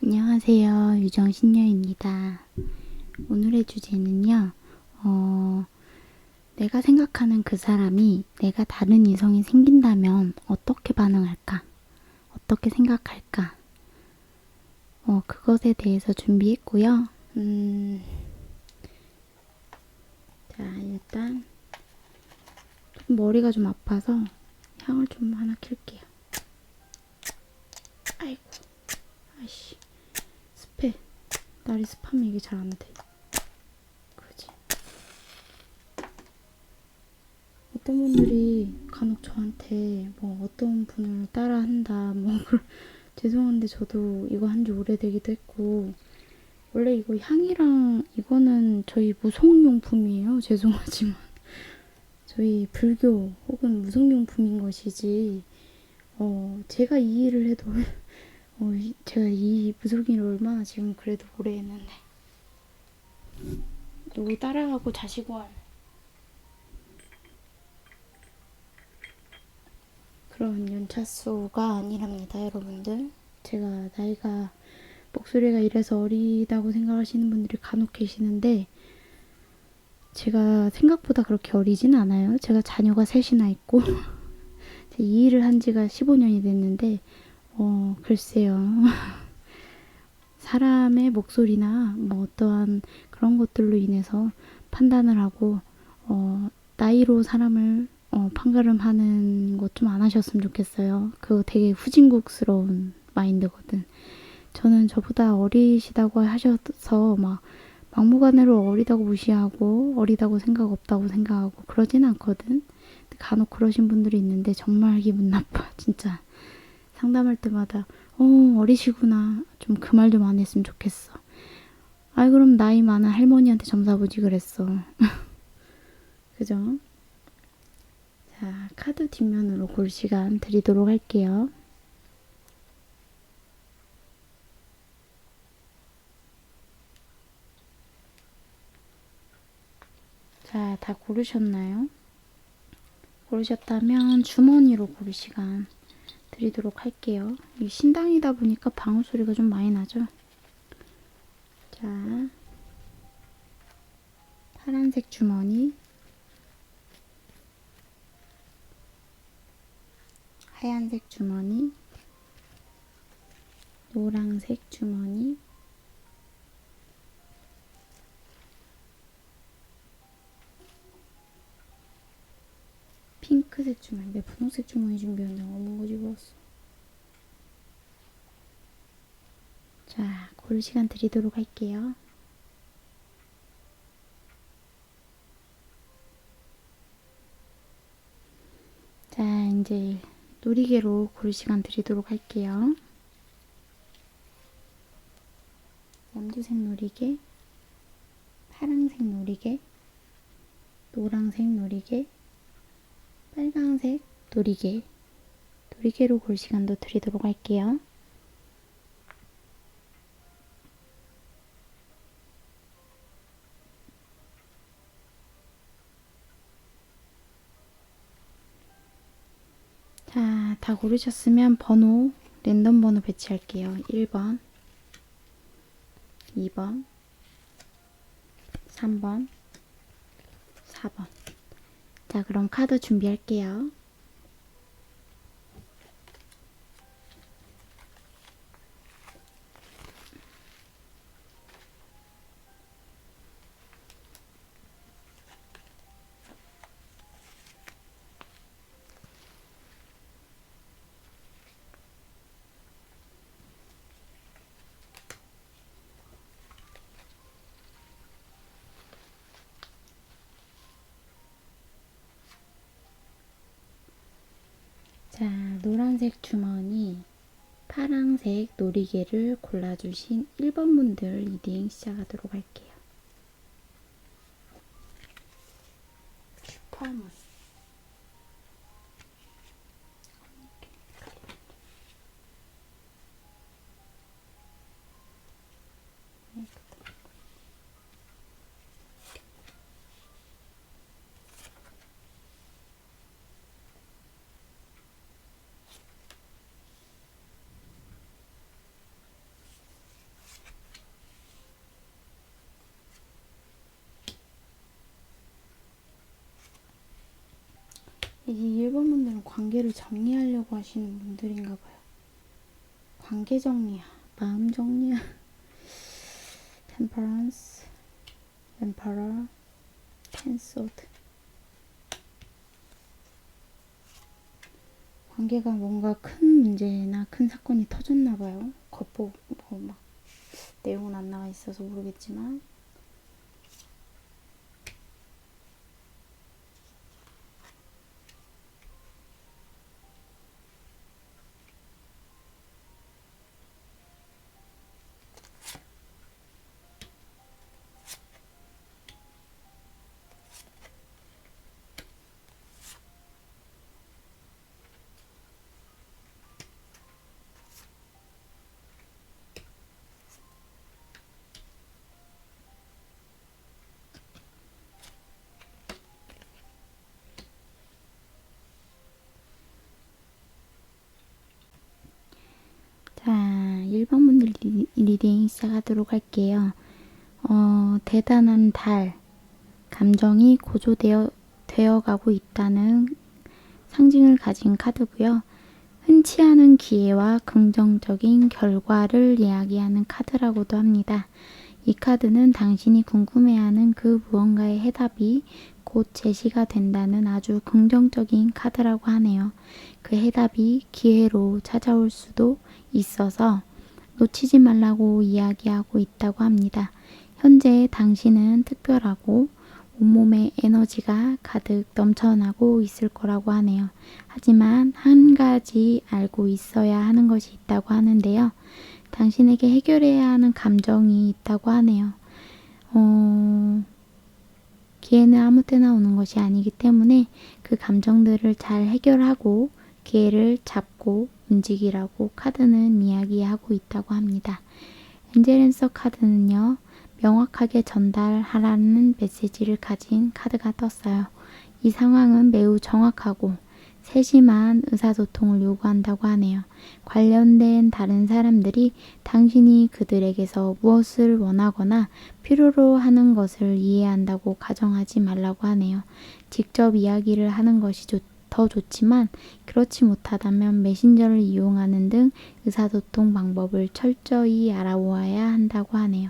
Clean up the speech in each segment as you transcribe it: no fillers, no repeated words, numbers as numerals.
안녕하세요. 유정신녀입니다. 오늘의 주제는요, 내가 생각하는 그 사람이 내가 다른 이성이 생긴다면 어떻게 반응할까? 어떻게 생각할까? 그것에 대해서 준비했고요. 자, 일단 머리가 좀 아파서 향을 좀 하나 킬게요. 아이고, 아이씨, 습해. 날이 습하면 이게 잘 안 돼. 그러지. 어떤 분들이 간혹 저한테 뭐 어떤 분을 따라한다 뭐 죄송한데 저도 이거 한지 오래되기도 했고 원래 이거 향이랑 이거는 저희 무속용품이에요. 죄송하지만 저희 불교 혹은 무속용품인 것이지 제가 이 일을 해도 제가 이 무속 일을 얼마나 지금 그래도 오래 했는데 누구 따라가고 자시고 할 그런 연차수가 아니랍니다, 여러분들. 제가 나이가 목소리가 이래서 어리다고 생각하시는 분들이 간혹 계시는데 제가 생각보다 그렇게 어리진 않아요. 제가 자녀가 셋이나 있고 이 일을 한 지가 15년이 됐는데 글쎄요. 사람의 목소리나 뭐 어떠한 그런 것들로 인해서 판단을 하고 나이로 사람을 판가름하는 것 좀 안 하셨으면 좋겠어요. 그거 되게 후진국스러운 마인드거든. 저는 저보다 어리시다고 하셔서 막 막무가내로 어리다고 무시하고 어리다고 생각 없다고 생각하고 그러진 않거든. 간혹 그러신 분들이 있는데 정말 기분 나빠. 진짜 상담할 때마다 어리시구나. 좀 그 말 좀 안 했으면 좋겠어. 아이 그럼 나이 많은 할머니한테 점사 보지 그랬어. 그죠? 자, 카드 뒷면으로 볼 시간 드리도록 할게요. 자, 다 고르셨나요? 고르셨다면 주머니로 고를 시간 드리도록 할게요. 이 신당이다 보니까 방울 소리가 좀 많이 나죠? 자, 파란색 주머니, 하얀색 주머니, 노란색 주머니, 핑크색 주머니. 내 분홍색 주머니 준비했는데 어머 거 집어왔어. 자, 고를 시간 드리도록 할게요. 자, 이제 놀이개로 고를 시간 드리도록 할게요. 연두색 놀이개, 파란색 놀이개, 노란색 놀이개, 빨간색 놀이개, 놀이개로 고를 시간도 드리도록 할게요. 자, 다 고르셨으면 번호, 랜덤 번호 배치할게요. 1번, 2번, 3번, 4번. 자, 그럼 카드 준비할게요. 자, 노란색 주머니, 파란색 놀이개를 골라주신 1번 분들 리딩 시작하도록 할게요. 슈퍼문. 이 1번 분들은 관계를 정리하려고 하시는 분들인가 봐요. 관계 정리야, 마음 정리야. 템퍼런스, 엠퍼러, 텐소드. 관계가 뭔가 큰 문제나 큰 사건이 터졌나 봐요. 겉보 막 내용은 안 나와 있어서 모르겠지만. 자, 1번 분들 리딩 시작하도록 할게요. 대단한 달, 감정이 고조되어 가고 있다는 상징을 가진 카드고요. 흔치 않은 기회와 긍정적인 결과를 이야기하는 카드라고도 합니다. 이 카드는 당신이 궁금해하는 그 무언가의 해답이 곧 제시가 된다는 아주 긍정적인 카드라고 하네요. 그 해답이 기회로 찾아올 수도 있어서 놓치지 말라고 이야기하고 있다고 합니다. 현재 당신은 특별하고 온몸에 에너지가 가득 넘쳐나고 있을 거라고 하네요. 하지만 한 가지 알고 있어야 하는 것이 있다고 하는데요. 당신에게 해결해야 하는 감정이 있다고 하네요. 기회는 아무 때나 오는 것이 아니기 때문에 그 감정들을 잘 해결하고 기회를 잡고 움직이라고 카드는 이야기하고 있다고 합니다. 엔젤앤서 카드는요. 명확하게 전달하라는 메시지를 가진 카드가 떴어요. 이 상황은 매우 정확하고 세심한 의사소통을 요구한다고 하네요. 관련된 다른 사람들이 당신이 그들에게서 무엇을 원하거나 필요로 하는 것을 이해한다고 가정하지 말라고 하네요. 직접 이야기를 하는 것이 더 좋지만 그렇지 못하다면 메신저를 이용하는 등 의사소통 방법을 철저히 알아보아야 한다고 하네요.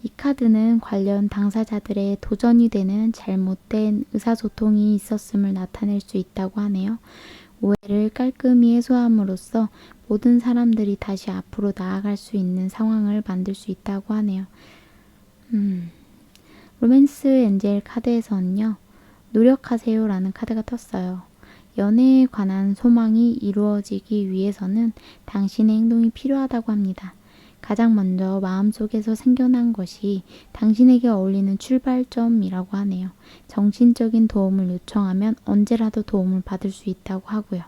이 카드는 관련 당사자들의 도전이 되는 잘못된 의사소통이 있었음을 나타낼 수 있다고 하네요. 오해를 깔끔히 해소함으로써 모든 사람들이 다시 앞으로 나아갈 수 있는 상황을 만들 수 있다고 하네요. 로맨스 엔젤 카드에서는요. 노력하세요 라는 카드가 떴어요. 연애에 관한 소망이 이루어지기 위해서는 당신의 행동이 필요하다고 합니다. 가장 먼저 마음속에서 생겨난 것이 당신에게 어울리는 출발점이라고 하네요. 정신적인 도움을 요청하면 언제라도 도움을 받을 수 있다고 하고요.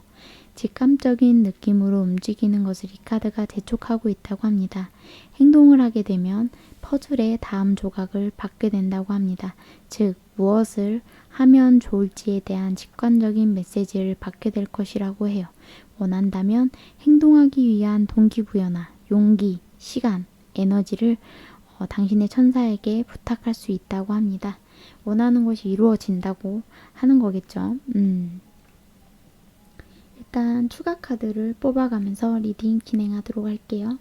직감적인 느낌으로 움직이는 것을 이 카드가 재촉하고 있다고 합니다. 행동을 하게 되면 퍼즐의 다음 조각을 받게 된다고 합니다. 즉, 무엇을 하면 좋을지에 대한 직관적인 메시지를 받게 될 것이라고 해요. 원한다면 행동하기 위한 동기부여나 용기, 시간, 에너지를 당신의 천사에게 부탁할 수 있다고 합니다. 원하는 것이 이루어진다고 하는 거겠죠. 일단 추가 카드를 뽑아가면서 리딩 진행하도록 할게요.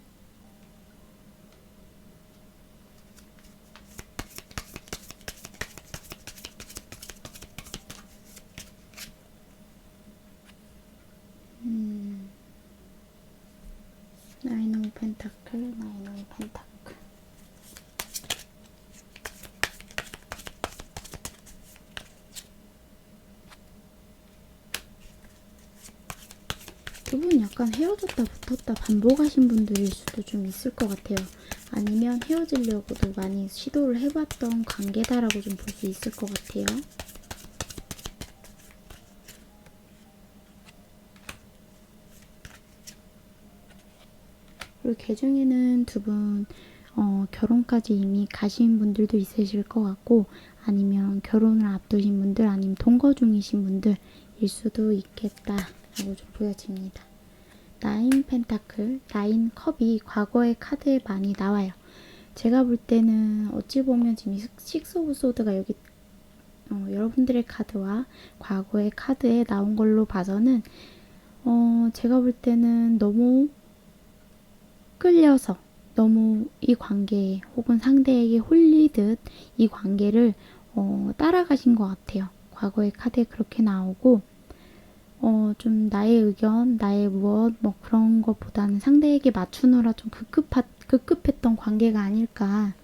나인 오브 펜타클, 나인 오브 펜타클. 두 분 약간 헤어졌다 붙었다 반복하신 분들일 수도 좀 있을 것 같아요. 아니면 헤어지려고도 많이 시도를 해봤던 관계다라고 좀 볼 수 있을 것 같아요. 그리고 개중에는 두 분 결혼까지 이미 가신 분들도 있으실 것 같고, 아니면 결혼을 앞두신 분들, 아니면 동거 중이신 분들일 수도 있겠다라고 좀 보여집니다. 나인 펜타클, 나인 컵이 과거의 카드에 많이 나와요. 제가 볼 때는 어찌 보면 지금 식스 오브 소드가 여기 여러분들의 카드와 과거의 카드에 나온 걸로 봐서는 제가 볼 때는 너무 끌려서 너무 이 관계에 혹은 상대에게 홀리듯 이 관계를 따라가신 것 같아요. 과거의 카드에 그렇게 나오고 좀 나의 의견, 나의 무엇 뭐 그런 것보다는 상대에게 맞추느라 좀 급급했던 관계가 아닐까라는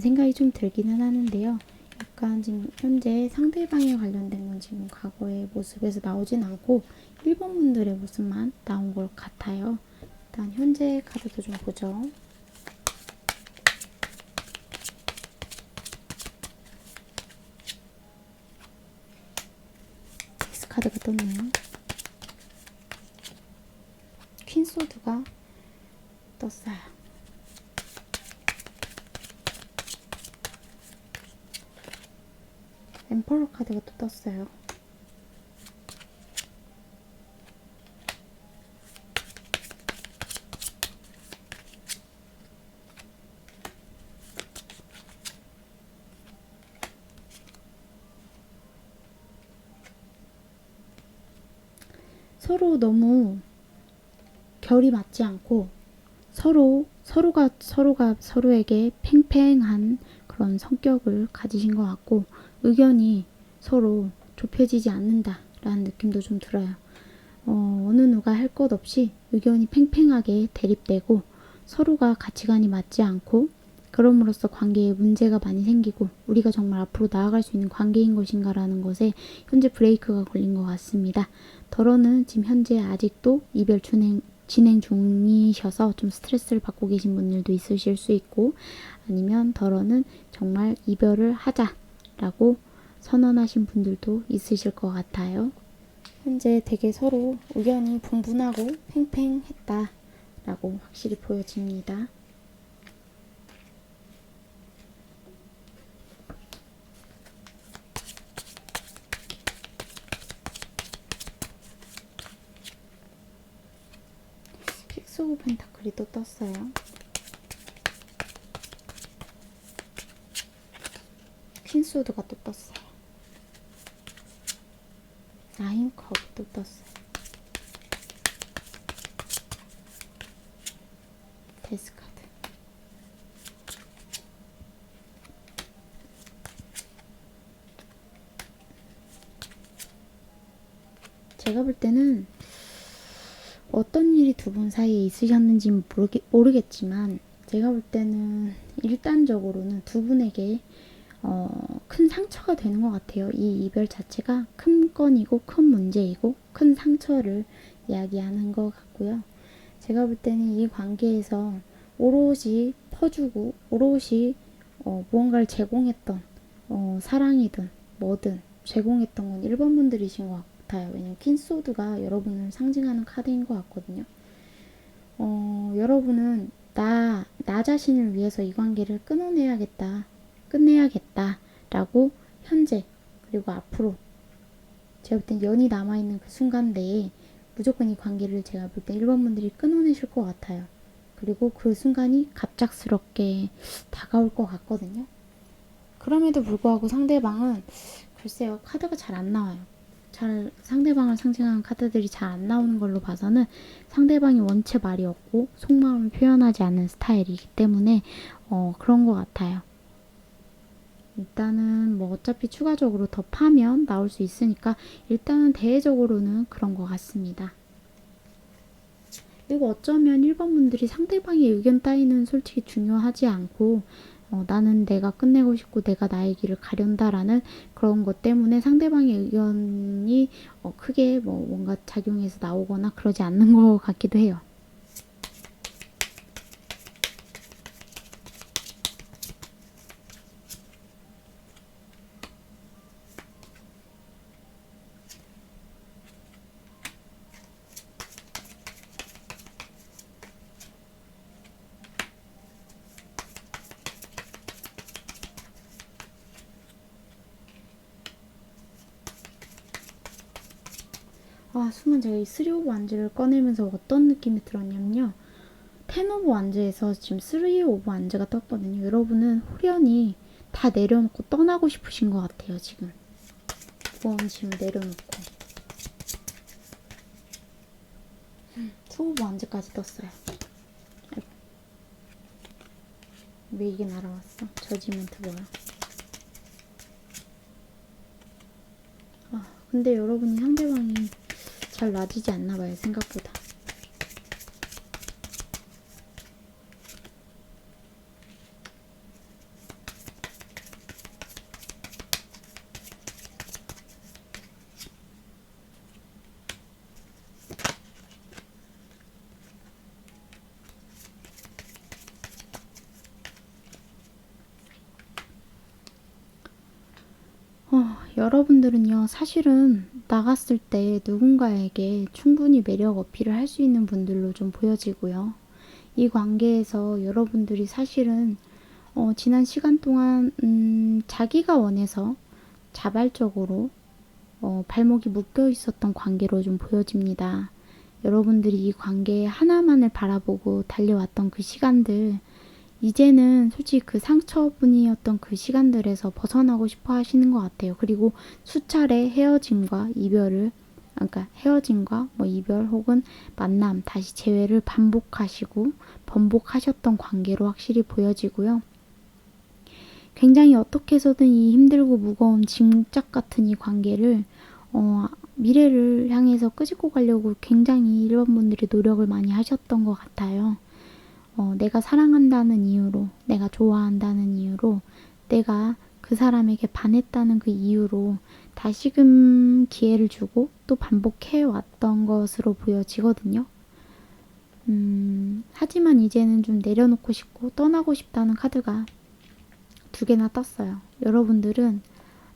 생각이 좀 들기는 하는데요. 약간 지금 현재 상대방에 관련된 건 지금 과거의 모습에서 나오진 않고 1번 분들의 모습만 나온 것 같아요. 일단 현재 카드도 좀 보죠. 에이스 카드가 떴네요. 퀸소드가 떴어요. 엠퍼러 카드가 또 떴어요. 서로 너무 결이 맞지 않고 서로가 서로에게 팽팽한 그런 성격을 가지신 것 같고 의견이 서로 좁혀지지 않는다라는 느낌도 좀 들어요. 어느 누가 할 것 없이 의견이 팽팽하게 대립되고 서로가 가치관이 맞지 않고 그럼으로써 관계에 문제가 많이 생기고 우리가 정말 앞으로 나아갈 수 있는 관계인 것인가라는 것에 현재 브레이크가 걸린 것 같습니다. 더러는 지금 현재 아직도 이별 진행 중이셔서 좀 스트레스를 받고 계신 분들도 있으실 수 있고 아니면 더러는 정말 이별을 하자라고 선언하신 분들도 있으실 것 같아요. 현재 되게 서로 의견이 분분하고 팽팽했다라고 확실히 보여집니다. 식스 오브 펜타클이 또 떴어요. 퀸소드가 또 떴어요. 나인 컵이 또 떴어요. 데스 카드. 제가 볼 때는 어떤 일이 두 분 사이에 있으셨는지는 모르겠지만 제가 볼 때는 일단적으로는 두 분에게 큰 상처가 되는 것 같아요. 이 이별 자체가 큰 건이고 큰 문제이고 큰 상처를 이야기하는 것 같고요. 제가 볼 때는 이 관계에서 오롯이 퍼주고 오롯이 무언가를 제공했던 사랑이든 뭐든 제공했던 건 1번 분들이신 것 같아요. 왜냐면 퀸소드가 여러분을 상징하는 카드인 것 같거든요. 여러분은 나 자신을 위해서 이 관계를 끝내야겠다 라고 현재 그리고 앞으로 제가 볼 땐 연이 남아있는 그 순간 내에 무조건 이 관계를 제가 볼 때 1번 분들이 끊어내실 것 같아요. 그리고 그 순간이 갑작스럽게 다가올 것 같거든요. 그럼에도 불구하고 상대방은 글쎄요, 카드가 잘 안 나와요. 상대방을 상징하는 카드들이 잘 안 나오는 걸로 봐서는 상대방이 원체 말이 없고 속마음을 표현하지 않는 스타일이기 때문에 그런 것 같아요. 일단은 뭐 어차피 추가적으로 더 파면 나올 수 있으니까 일단은 대외적으로는 그런 것 같습니다. 그리고 어쩌면 1번 분들이 상대방의 의견 따위는 솔직히 중요하지 않고 나는 내가 끝내고 싶고 내가 나의 길을 가련다라는 그런 것 때문에 상대방의 의견이 크게 뭔가 작용해서 나오거나 그러지 않는 것 같기도 해요. 순간 제가 이 3 오브 완즈를 꺼내면서 어떤 느낌이 들었냐면요. 10 오브 완즈에서 지금 3 오브 완즈가 떴거든요. 여러분은 후련히 다 내려놓고 떠나고 싶으신 것 같아요, 지금. 무거운 짐을 내려놓고. 투오브 완즈까지 떴어요. 아이고. 왜 이게 날아왔어? 저지먼트 뭐야? 근데 여러분이 상대방이 잘 놔지지 않나봐요, 생각보다. 여러분들은요, 사실은 나갔을 때 누군가에게 충분히 매력 어필을 할 수 있는 분들로 좀 보여지고요. 이 관계에서 여러분들이 사실은 지난 시간 동안 자기가 원해서 자발적으로 발목이 묶여 있었던 관계로 좀 보여집니다. 여러분들이 이 관계 하나만을 바라보고 달려왔던 그 시간들, 이제는 솔직히 그 상처분이었던 그 시간들에서 벗어나고 싶어 하시는 것 같아요. 그리고 수차례 헤어짐과 이별을, 그러니까 헤어짐과 뭐 이별 혹은 만남, 다시 재회를 번복하셨던 관계로 확실히 보여지고요. 굉장히 어떻게 해서든 이 힘들고 무거운 짐짝 같은 이 관계를 미래를 향해서 끄집고 가려고 굉장히 일반 분들이 노력을 많이 하셨던 것 같아요. 내가 사랑한다는 이유로, 내가 좋아한다는 이유로, 내가 그 사람에게 반했다는 그 이유로 다시금 기회를 주고 또 반복해 왔던 것으로 보여지거든요. 하지만 이제는 좀 내려놓고 싶고 떠나고 싶다는 카드가 2개나 떴어요. 여러분들은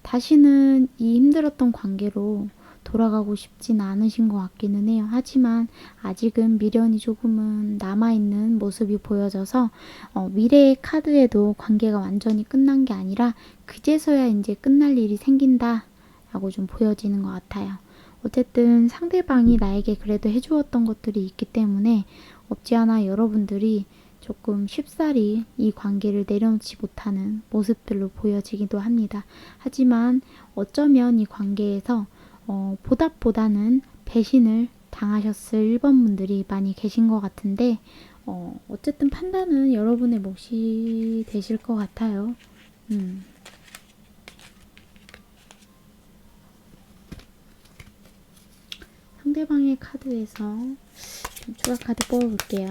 다시는 이 힘들었던 관계로 돌아가고 싶진 않으신 것 같기는 해요. 하지만 아직은 미련이 조금은 남아있는 모습이 보여져서 미래의 카드에도 관계가 완전히 끝난 게 아니라 그제서야 이제 끝날 일이 생긴다 라고 좀 보여지는 것 같아요. 어쨌든 상대방이 나에게 그래도 해주었던 것들이 있기 때문에 없지 않아 여러분들이 조금 쉽사리 이 관계를 내려놓지 못하는 모습들로 보여지기도 합니다. 하지만 어쩌면 이 관계에서 보답보다는 배신을 당하셨을 1번 분들이 많이 계신 것 같은데 어쨌든 판단은 여러분의 몫이 되실 것 같아요. 상대방의 카드에서 좀 추가 카드 뽑아볼게요.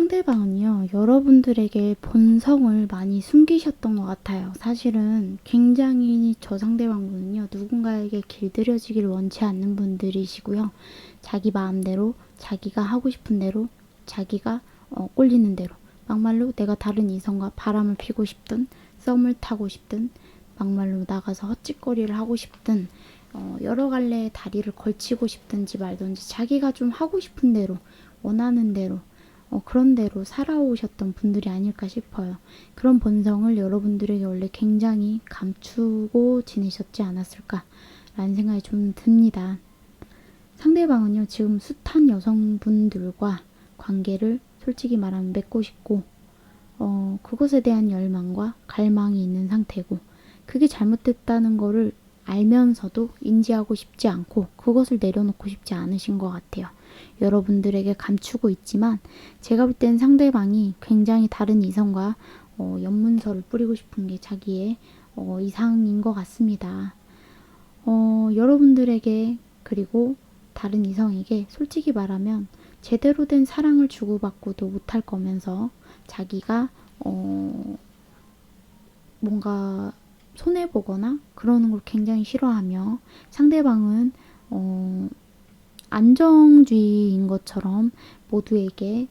상대방은요, 여러분들에게 본성을 많이 숨기셨던 것 같아요. 사실은 굉장히 저 상대방분은요, 누군가에게 길들여지기를 원치 않는 분들이시고요. 자기 마음대로, 자기가 하고 싶은 대로, 자기가 꼴리는 대로, 막말로 내가 다른 이성과 바람을 피고 싶든, 썸을 타고 싶든, 막말로 나가서 헛짓거리를 하고 싶든, 여러 갈래의 다리를 걸치고 싶든지 말든지 자기가 좀 하고 싶은 대로, 원하는 대로, 그런 대로 살아오셨던 분들이 아닐까 싶어요. 그런 본성을 여러분들에게 원래 굉장히 감추고 지내셨지 않았을까라는 생각이 좀 듭니다. 상대방은요, 지금 숱한 여성분들과 관계를 솔직히 말하면 맺고 싶고, 그것에 대한 열망과 갈망이 있는 상태고, 그게 잘못됐다는 거를 알면서도 인지하고 싶지 않고, 그것을 내려놓고 싶지 않으신 것 같아요. 여러분들에게 감추고 있지만, 제가 볼 땐 상대방이 굉장히 다른 이성과 연문서를 뿌리고 싶은 게 자기의 이상인 것 같습니다. 여러분들에게, 그리고 다른 이성에게 솔직히 말하면 제대로 된 사랑을 주고받고도 못할 거면서 자기가 뭔가 손해보거나 그러는 걸 굉장히 싫어하며, 상대방은 안정주의인 것처럼 모두에게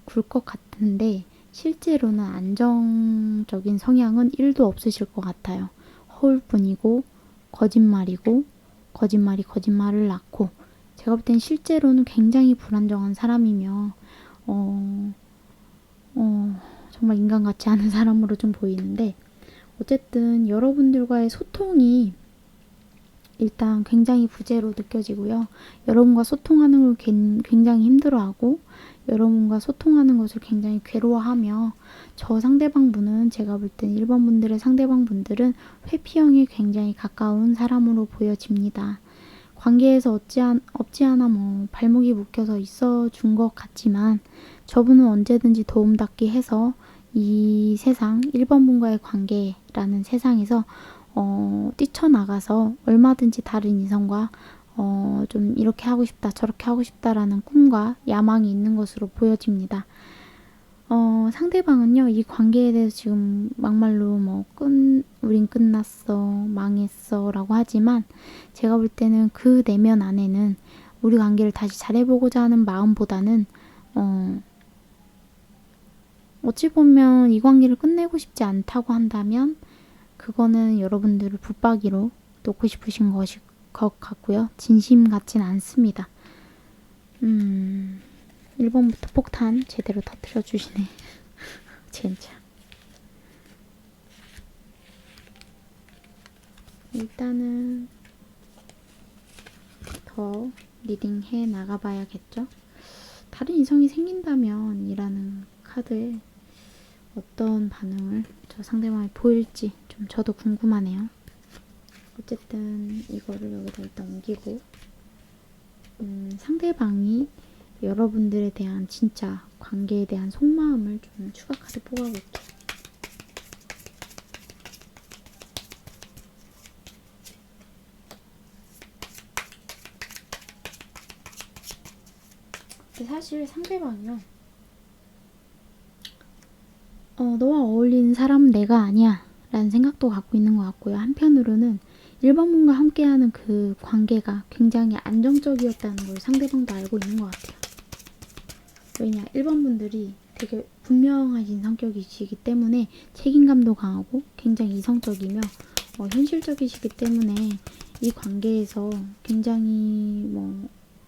굴 것 같은데, 실제로는 안정적인 성향은 1도 없으실 것 같아요. 허울뿐이고 거짓말이고, 거짓말이 거짓말을 낳고, 제가 볼 땐 실제로는 굉장히 불안정한 사람이며 정말 인간 같지 않은 사람으로 좀 보이는데, 어쨌든 여러분들과의 소통이 일단 굉장히 부재로 느껴지고요. 여러분과 소통하는 걸 굉장히 힘들어하고, 여러분과 소통하는 것을 굉장히 괴로워하며, 저 상대방분은, 제가 볼 땐 1번 분들의 상대방분들은 회피형에 굉장히 가까운 사람으로 보여집니다. 관계에서 없지 않아 뭐 발목이 묶여서 있어 준 것 같지만, 저분은 언제든지 도움닫기 해서 이 세상, 1번 분과의 관계라는 세상에서 뛰쳐나가서 얼마든지 다른 이성과 좀 이렇게 하고 싶다, 저렇게 하고 싶다라는 꿈과 야망이 있는 것으로 보여집니다. 상대방은요, 이 관계에 대해서 지금 막말로 우린 끝났어, 망했어 라고 하지만, 제가 볼 때는 그 내면 안에는 우리 관계를 다시 잘해보고자 하는 마음보다는 어찌 보면 이 관계를 끝내고 싶지 않다고 한다면, 그거는 여러분들을 붙박이로 놓고 싶으신 것 같고요. 진심 같진 않습니다. 1번부터 폭탄 제대로 터뜨려 주시네. 진짜. 일단은 더 리딩해 나가봐야겠죠. 다른 이성이 생긴다면 이라는 카드에 어떤 반응을 저 상대방이 보일지 좀 저도 궁금하네요. 어쨌든 이거를 여기다 일단 옮기고, 상대방이 여러분들에 대한 진짜 관계에 대한 속마음을 좀 추가 카드 뽑아볼게요. 근데 사실 상대방이요, 너와 어울리는 사람은 내가 아니야 라는 생각도 갖고 있는 것 같고요. 한편으로는 1번 분과 함께하는 그 관계가 굉장히 안정적이었다는 걸 상대방도 알고 있는 것 같아요. 왜냐, 1번 분들이 되게 분명하신 성격이시기 때문에 책임감도 강하고 굉장히 이성적이며 현실적이시기 때문에 이 관계에서 굉장히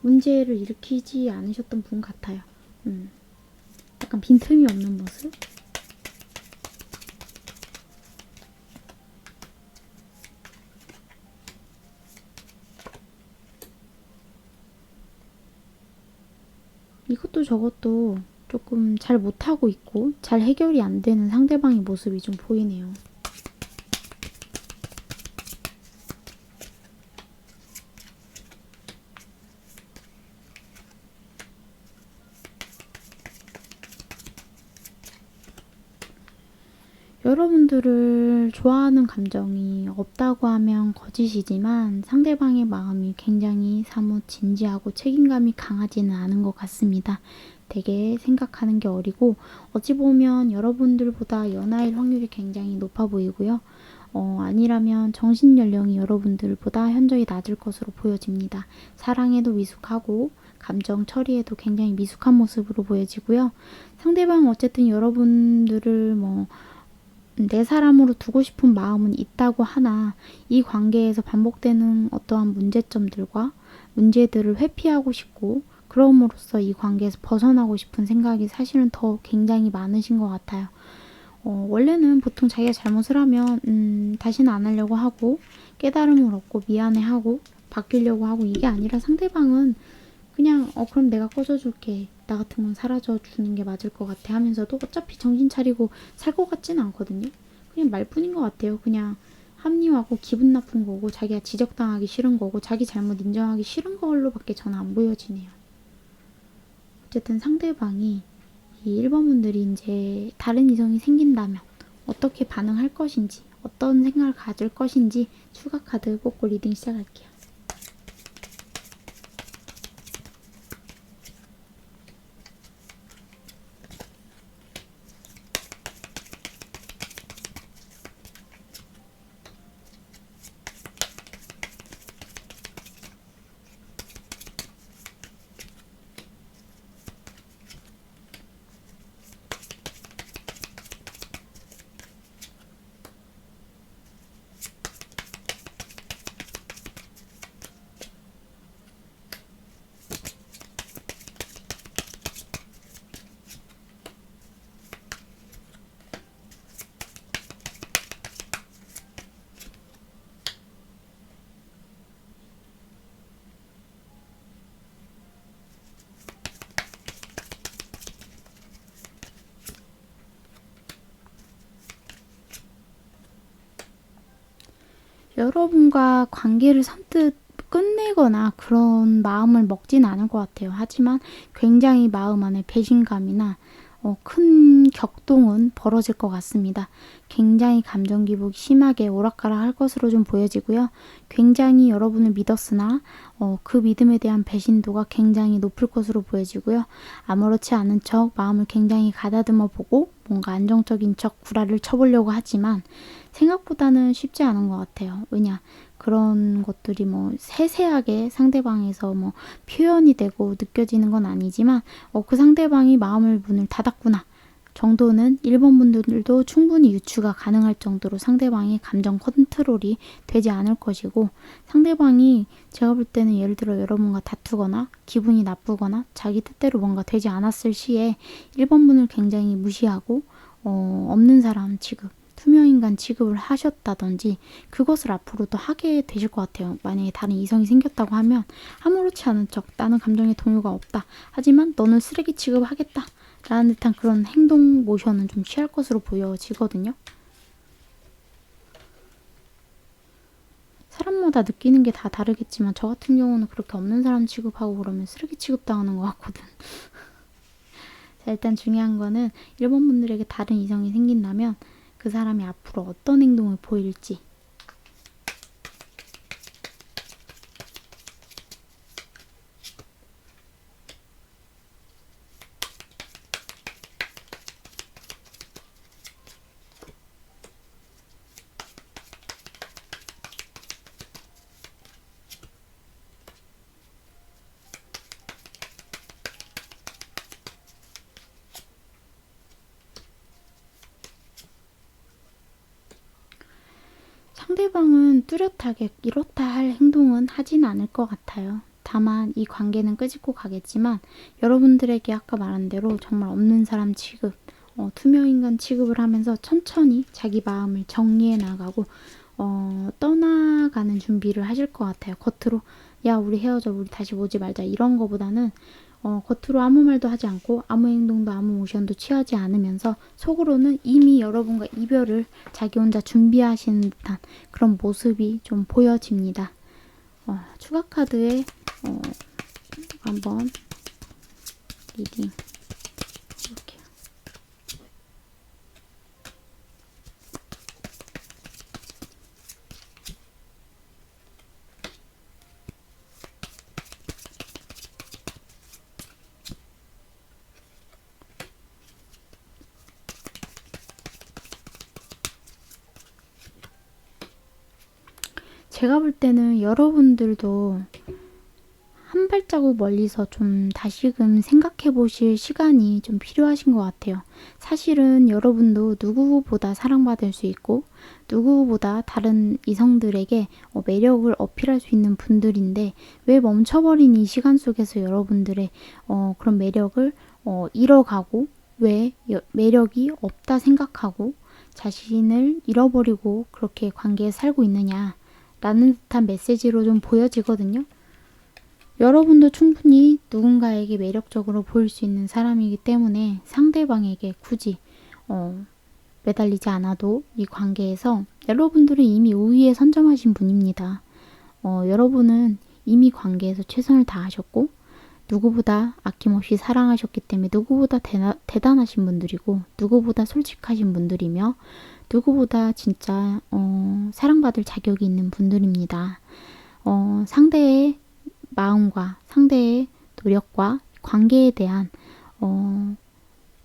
문제를 일으키지 않으셨던 분 같아요. 약간 빈틈이 없는 모습? 이것도 저것도 조금 잘 못하고 있고 잘 해결이 안 되는 상대방의 모습이 좀 보이네요. 여러분들을 좋아하는 감정이 없다고 하면 거짓이지만, 상대방의 마음이 굉장히 사뭇 진지하고 책임감이 강하지는 않은 것 같습니다. 되게 생각하는 게 어리고 어찌 보면 여러분들보다 연하일 확률이 굉장히 높아 보이고요. 아니라면 정신 연령이 여러분들보다 현저히 낮을 것으로 보여집니다. 사랑에도 미숙하고 감정 처리에도 굉장히 미숙한 모습으로 보여지고요. 상대방 어쨌든 여러분들을 내 사람으로 두고 싶은 마음은 있다고 하나 이 관계에서 반복되는 어떠한 문제점들과 문제들을 회피하고 싶고 그럼으로써 이 관계에서 벗어나고 싶은 생각이 사실은 더 굉장히 많으신 것 같아요. 원래는 보통 자기가 잘못을 하면 다시는 안 하려고 하고 깨달음을 얻고 미안해하고 바뀌려고 하고 이게 아니라 상대방은 그냥 그럼 내가 꺼져줄게. 나 같은 건 사라져주는 게 맞을 것 같아 하면서도 어차피 정신 차리고 살 것 같지는 않거든요. 그냥 말뿐인 것 같아요. 그냥 합리화고 기분 나쁜 거고 자기가 지적당하기 싫은 거고 자기 잘못 인정하기 싫은 걸로밖에 저는 안 보여지네요. 어쨌든 상대방이 이 1번 분들이 이제 다른 이성이 생긴다면 어떻게 반응할 것인지 어떤 생각을 가질 것인지 추가 카드 뽑고 리딩 시작할게요. 여러분과 관계를 선뜻 끝내거나 그런 마음을 먹진 않을 것 같아요. 하지만 굉장히 마음 안에 배신감이나 큰 격동은 벌어질 것 같습니다. 굉장히 감정 기복이 심하게 오락가락 할 것으로 좀 보여지고요. 굉장히 여러분을 믿었으나 그 믿음에 대한 배신도가 굉장히 높을 것으로 보여지고요. 아무렇지 않은 척 마음을 굉장히 가다듬어 보고 뭔가 안정적인 척 구라를 쳐보려고 하지만 생각보다는 쉽지 않은 것 같아요. 왜냐? 그런 것들이 세세하게 상대방에서 표현이 되고 느껴지는 건 아니지만 그 상대방이 마음을 문을 닫았구나 정도는 1번 분들도 충분히 유추가 가능할 정도로 상대방의 감정 컨트롤이 되지 않을 것이고 상대방이 제가 볼 때는 예를 들어 여러분과 다투거나 기분이 나쁘거나 자기 뜻대로 뭔가 되지 않았을 시에 1번 분을 굉장히 무시하고 없는 사람 취급 투명인간 취급을 하셨다든지 그것을 앞으로도 하게 되실 것 같아요. 만약에 다른 이성이 생겼다고 하면 아무렇지 않은 척 나는 감정에 동요가 없다. 하지만 너는 쓰레기 취급하겠다. 라는 듯한 그런 행동 모션은 좀 취할 것으로 보여지거든요. 사람마다 느끼는 게 다 다르겠지만 저 같은 경우는 그렇게 없는 사람 취급하고 그러면 쓰레기 취급당하는 것 같거든. 자, 일단 중요한 거는 1번 분들에게 다른 이성이 생긴다면 그 사람이 앞으로 어떤 행동을 보일지 상대방은 뚜렷하게 이렇다 할 행동은 하진 않을 것 같아요. 다만 이 관계는 끄집고 가겠지만 여러분들에게 아까 말한 대로 정말 없는 사람 취급, 투명인간 취급을 하면서 천천히 자기 마음을 정리해 나가고 떠나가는 준비를 하실 것 같아요. 겉으로 야 우리 헤어져 우리 다시 보지 말자 이런 거보다는 겉으로 아무 말도 하지 않고 아무 행동도 아무 모션도 취하지 않으면서 속으로는 이미 여러분과 이별을 자기 혼자 준비하시는 듯한 그런 모습이 좀 보여집니다. 추가 카드에 한번 리딩 해볼게요. 제가 볼 때는 여러분들도 한 발자국 멀리서 좀 다시금 생각해 보실 시간이 좀 필요하신 것 같아요. 사실은 여러분도 누구보다 사랑받을 수 있고 누구보다 다른 이성들에게 매력을 어필할 수 있는 분들인데 왜 멈춰버린 이 시간 속에서 여러분들의 그런 매력을 잃어가고 왜 매력이 없다 생각하고 자신을 잃어버리고 그렇게 관계에 살고 있느냐 라는 듯한 메시지로 좀 보여지거든요. 여러분도 충분히 누군가에게 매력적으로 보일 수 있는 사람이기 때문에 상대방에게 굳이 매달리지 않아도 이 관계에서 여러분들은 이미 우위에 선점하신 분입니다. 여러분은 이미 관계에서 최선을 다하셨고 누구보다 아낌없이 사랑하셨기 때문에 누구보다 대단하신 분들이고 누구보다 솔직하신 분들이며 누구보다 진짜 사랑받을 자격이 있는 분들입니다. 상대의 마음과 상대의 노력과 관계에 대한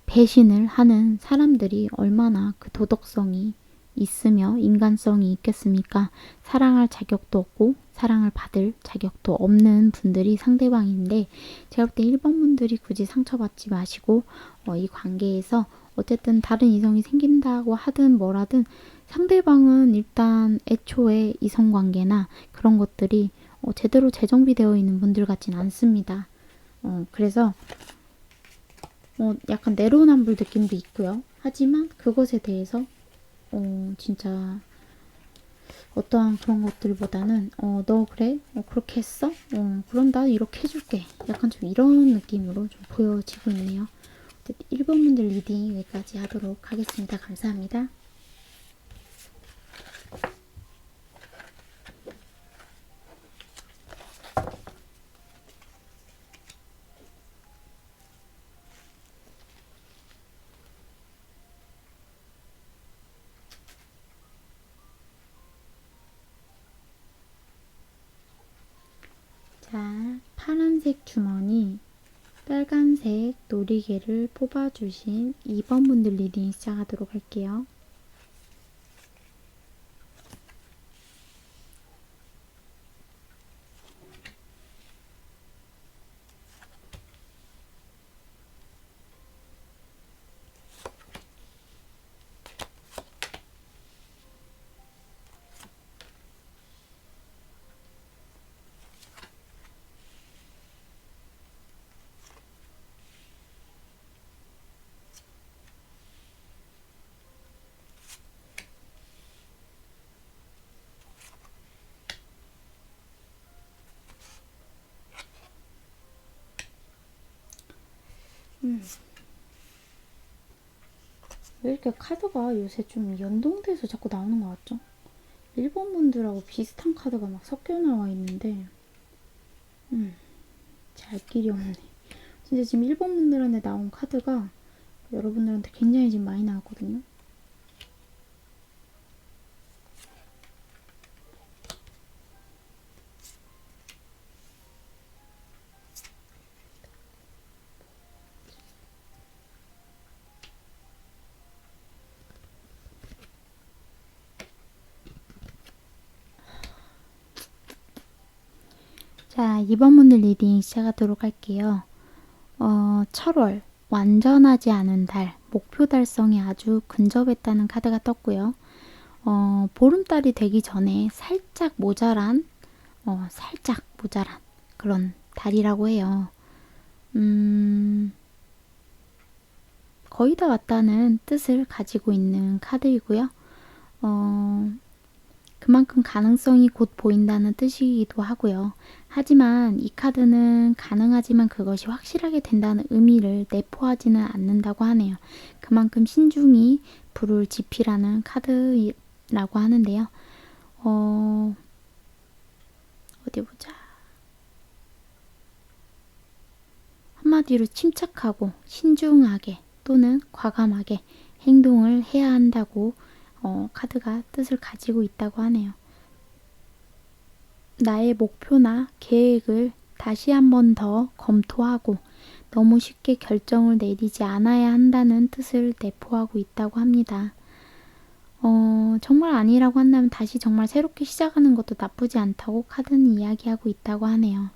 배신을 하는 사람들이 얼마나 그 도덕성이 있으며 인간성이 있겠습니까? 사랑할 자격도 없고 사랑을 받을 자격도 없는 분들이 상대방인데 제가 볼 때 1번 분들이 굳이 상처받지 마시고 이 관계에서 어쨌든 다른 이성이 생긴다고 하든 뭐라든 상대방은 일단 애초에 이성관계나 그런 것들이 제대로 재정비되어 있는 분들 같진 않습니다. 그래서 약간 내로남불 느낌도 있고요. 하지만 그것에 대해서 진짜 어떠한 그런 것들보다는 너 그래? 그렇게 했어? 그럼 나 이렇게 해줄게. 약간 좀 이런 느낌으로 좀 보여지고 있네요. 1번 분들 리딩 여기까지 하도록 하겠습니다. 감사합니다. 자, 파란색 주머니, 빨간색 놀이개를 뽑아주신 2번 분들 리딩 시작하도록 할게요. 왜 이렇게 카드가 요새 좀 연동돼서 자꾸 나오는 것 같죠? 1번 분들하고 비슷한 카드가 막 섞여 나와 있는데 잘 길이 없네. 진짜 지금 1번 분들한테 나온 카드가 여러분들한테 굉장히 지금 많이 나왔거든요. 자, 2번 분들 리딩 시작하도록 할게요. 철월, 완전하지 않은 달, 목표 달성이 아주 근접했다는 카드가 떴고요. 보름달이 되기 전에 살짝 모자란 그런 달이라고 해요. 거의 다 왔다는 뜻을 가지고 있는 카드이고요. 그만큼 가능성이 곧 보인다는 뜻이기도 하고요. 하지만 이 카드는 가능하지만 그것이 확실하게 된다는 의미를 내포하지는 않는다고 하네요. 그만큼 신중히 불을 지피라는 카드라고 하는데요. 어디 보자. 한마디로 침착하고 신중하게 또는 과감하게 행동을 해야 한다고 카드가 뜻을 가지고 있다고 하네요. 나의 목표나 계획을 다시 한 번 더 검토하고 너무 쉽게 결정을 내리지 않아야 한다는 뜻을 내포하고 있다고 합니다. 정말 아니라고 한다면 다시 정말 새롭게 시작하는 것도 나쁘지 않다고 카드는 이야기하고 있다고 하네요.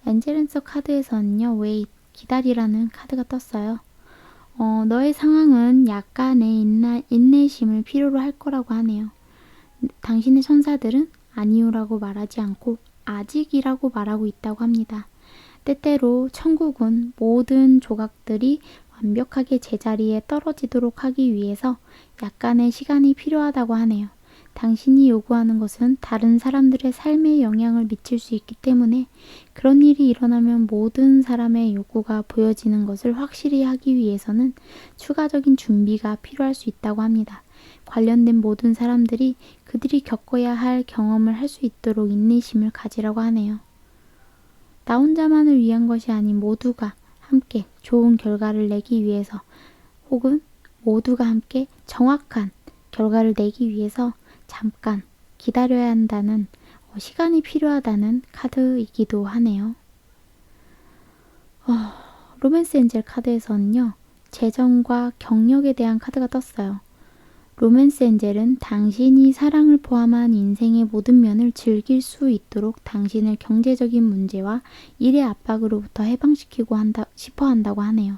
엔젤랜서 카드에서는요, 웨이트, 기다리라는 카드가 떴어요. 너의 상황은 약간의 인내심을 필요로 할 거라고 하네요. 당신의 천사들은 아니요라고 말하지 않고 아직이라고 말하고 있다고 합니다. 때때로 천국은 모든 조각들이 완벽하게 제자리에 떨어지도록 하기 위해서 약간의 시간이 필요하다고 하네요. 당신이 요구하는 것은 다른 사람들의 삶에 영향을 미칠 수 있기 때문에 그런 일이 일어나면 모든 사람의 요구가 보여지는 것을 확실히 하기 위해서는 추가적인 준비가 필요할 수 있다고 합니다. 관련된 모든 사람들이 그들이 겪어야 할 경험을 할 수 있도록 인내심을 가지라고 하네요. 나 혼자만을 위한 것이 아닌 모두가 함께 좋은 결과를 내기 위해서 혹은 모두가 함께 정확한 결과를 내기 위해서 잠깐 기다려야 한다는 시간이 필요하다는 카드이기도 하네요. 로맨스 엔젤 카드에서는요. 재정과 경력에 대한 카드가 떴어요. 로맨스 엔젤은 당신이 사랑을 포함한 인생의 모든 면을 즐길 수 있도록 당신을 경제적인 문제와 일의 압박으로부터 해방시키고 싶어 한다고 하네요.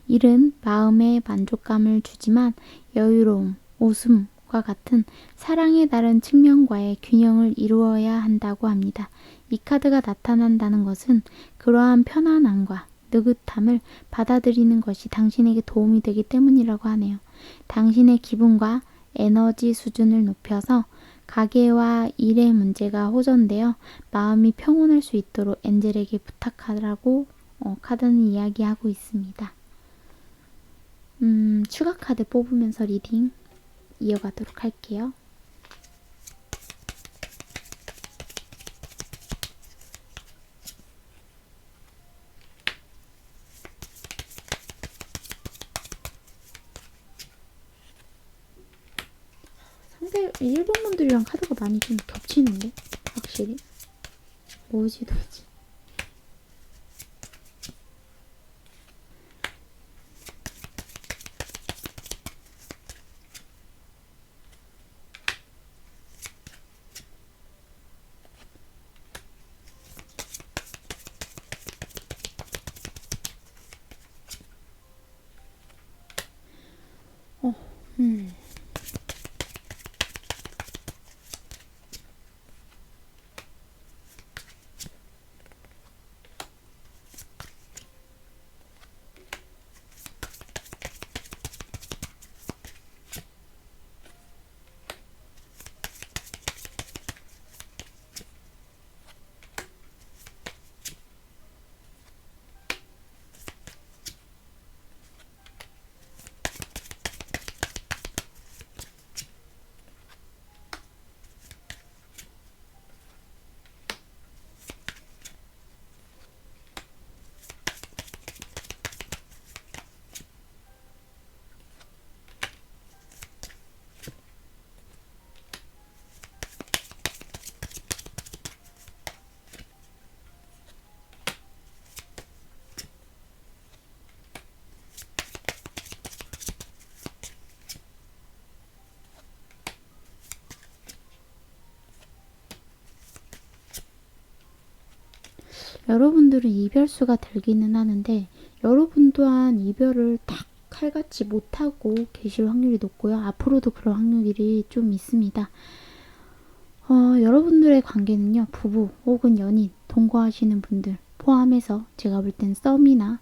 일은 마음의 만족감을 주지만 여유로움, 웃음과 같은 사랑의 다른 측면과의 균형을 이루어야 한다고 합니다. 이 카드가 나타난다는 것은 그러한 편안함과 느긋함을 받아들이는 것이 당신에게 도움이 되기 때문이라고 하네요. 당신의 기분과 에너지 수준을 높여서 가게와 일의 문제가 호전되어 마음이 평온할 수 있도록 엔젤에게 부탁하라고 카드는 이야기하고 있습니다. 추가 카드 뽑으면서 리딩 이어가도록 할게요. 상대 일본 분들이랑 카드가 많이 좀 겹치는데 확실히 뭐지 도대체. 여러분들은 이별수가 들기는 하는데 여러분 또한 이별을 딱 칼같이 못하고 계실 확률이 높고요. 앞으로도 그럴 확률이 좀 있습니다. 여러분들의 관계는요. 부부 혹은 연인, 동거하시는 분들 포함해서 제가 볼 땐 썸이나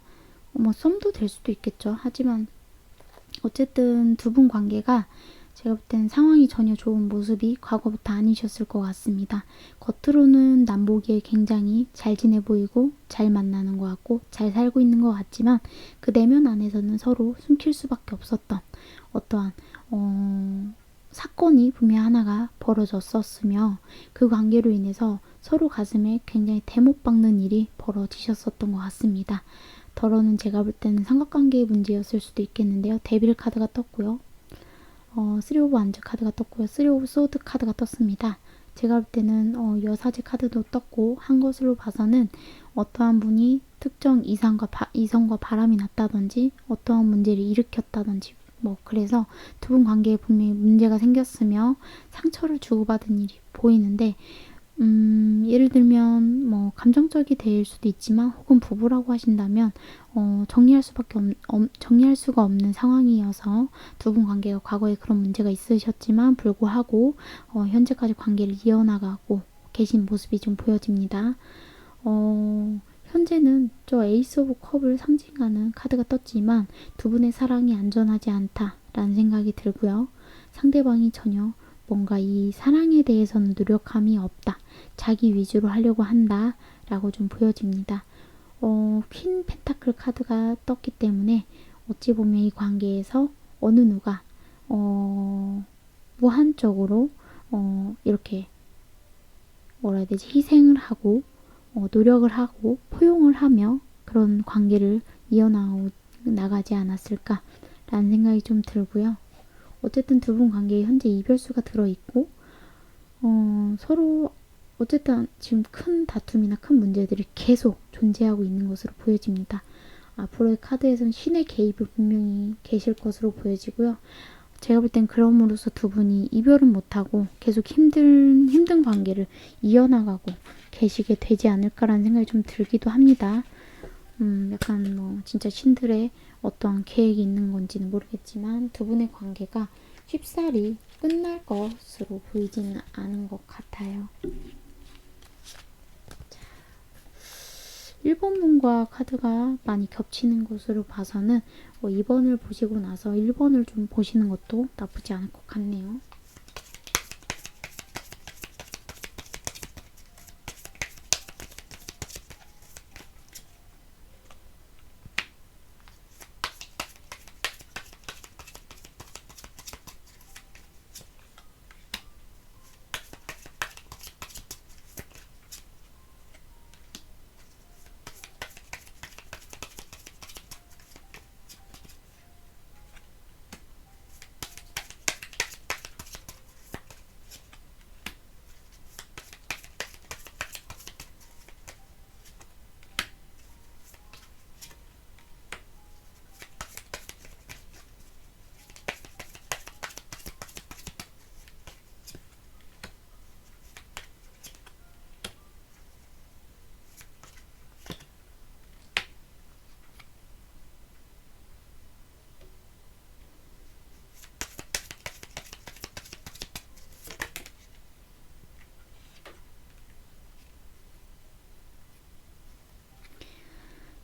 썸도 될 수도 있겠죠. 하지만 어쨌든 두 분 관계가 제가 볼 땐 상황이 전혀 좋은 모습이 과거부터 아니셨을 것 같습니다. 겉으로는 남보기에 굉장히 잘 지내 보이고 잘 만나는 것 같고 잘 살고 있는 것 같지만 그 내면 안에서는 서로 숨길 수밖에 없었던 어떠한 사건이 분명 하나가 벌어졌었으며 그 관계로 인해서 서로 가슴에 굉장히 대못 박는 일이 벌어지셨었던 것 같습니다. 더러는 제가 볼 때는 삼각관계의 문제였을 수도 있겠는데요. 데빌 카드가 떴고요. 3 오브 완즈 카드가 떴고요. 3 오브 소드 카드가 떴습니다. 제가 볼 때는 여사제 카드도 떴고 한 것으로 봐서는 어떠한 분이 특정 이성과 바람이 났다든지 어떠한 문제를 일으켰다든지 뭐 그래서 두 분 관계에 분명히 문제가 생겼으며 상처를 주고받은 일이 보이는데 예를 들면 뭐 감정적이 될 수도 있지만 혹은 부부라고 하신다면 정리할 수가 없는 상황이어서 두 분 관계가 과거에 그런 문제가 있으셨지만 불구하고 현재까지 관계를 이어나가고 계신 모습이 좀 보여집니다. 현재는 저 에이스 오브 컵을 상징하는 카드가 떴지만 두 분의 사랑이 안전하지 않다라는 생각이 들고요. 상대방이 전혀 뭔가 이 사랑에 대해서는 노력함이 없다. 자기 위주로 하려고 한다. 라고 좀 보여집니다. 퀸 펜타클 카드가 떴기 때문에 어찌 보면 이 관계에서 어느 누가 무한적으로 이렇게 뭐라 해야 되지? 희생을 하고 노력을 하고 포용을 하며 그런 관계를 이어나가지 않았을까라는 생각이 좀 들고요. 어쨌든 두 분 관계에 현재 이별수가 들어있고 서로 어쨌든 지금 큰 다툼이나 큰 문제들이 계속 존재하고 있는 것으로 보여집니다. 앞으로의 카드에서는 신의 개입을 분명히 계실 것으로 보여지고요. 제가 볼 땐 그럼으로써 두 분이 이별은 못하고 계속 힘든 관계를 이어나가고 계시게 되지 않을까라는 생각이 좀 들기도 합니다. 약간 뭐 진짜 신들의 어떠한 계획이 있는 건지는 모르겠지만 두 분의 관계가 쉽사리 끝날 것으로 보이지는 않은 것 같아요. 1번 분과 카드가 많이 겹치는 것으로 봐서는 2번을 보시고 나서 1번을 좀 보시는 것도 나쁘지 않을 것 같네요.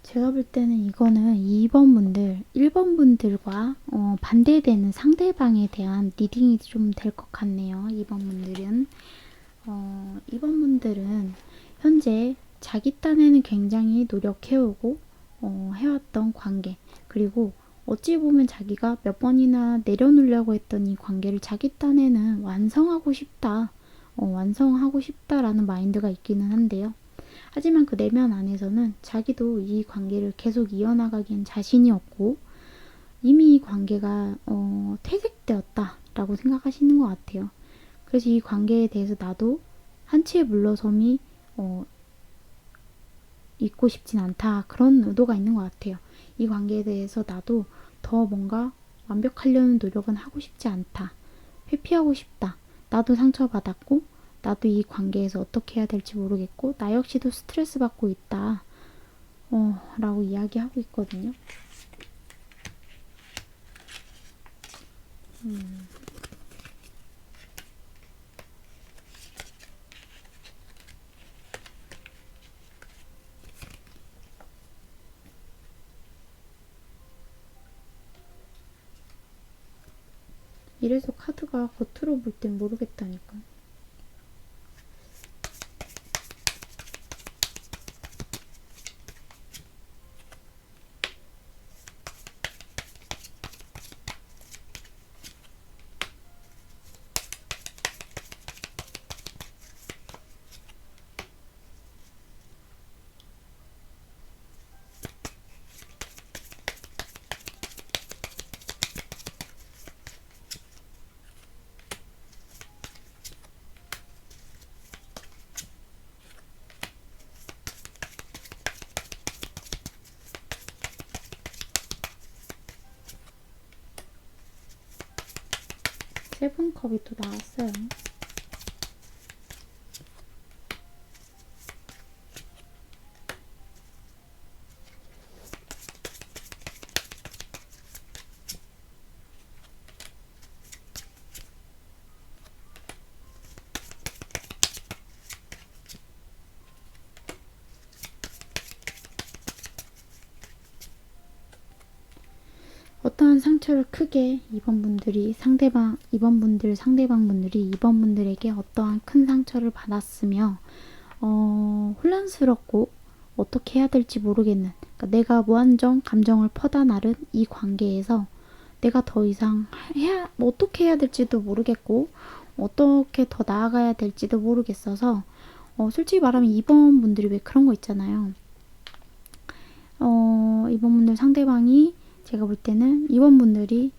제가 볼 때는 이거는 2번 분들, 1번 분들과 반대되는 상대방에 대한 리딩이 좀 될 것 같네요. 2번 분들은 2번 분들은 현재 자기 딴에는 굉장히 노력해오고 해왔던 관계, 그리고 어찌 보면 자기가 몇 번이나 내려놓으려고 했던 이 관계를 자기 딴에는 완성하고 싶다라는 마인드가 있기는 한데요. 하지만 그 내면 안에서는 자기도 이 관계를 계속 이어나가기엔 자신이 없고 이미 이 관계가 퇴색되었다라고 생각하시는 것 같아요. 그래서 이 관계에 대해서 나도 한치의 물러섬이 있고 싶진 않다, 그런 의도가 있는 것 같아요. 이 관계에 대해서 나도 더 뭔가 완벽하려는 노력은 하고 싶지 않다, 회피하고 싶다, 나도 상처받았고 나도 이 관계에서 어떻게 해야 될지 모르겠고 나 역시도 스트레스 받고 있다 라고 이야기하고 있거든요. 이래서 카드가 겉으로 볼 땐 모르겠다니까. 세븐컵이 또 나왔어요. 어떠한 상처를 크게 이번분들이 상대방분들이 이번분들에게 어떠한 큰 상처를 받았으며 혼란스럽고 어떻게 해야 될지 모르겠는, 그러니까 내가 무한정 감정을 퍼다 나른 이 관계에서 내가 더 이상 어떻게 해야 될지도 모르겠고 어떻게 더 나아가야 될지도 모르겠어서 솔직히 말하면 이번분들이 왜 그런 거 있잖아요. 이번분들 상대방이, 제가 볼 때는 이번분들이,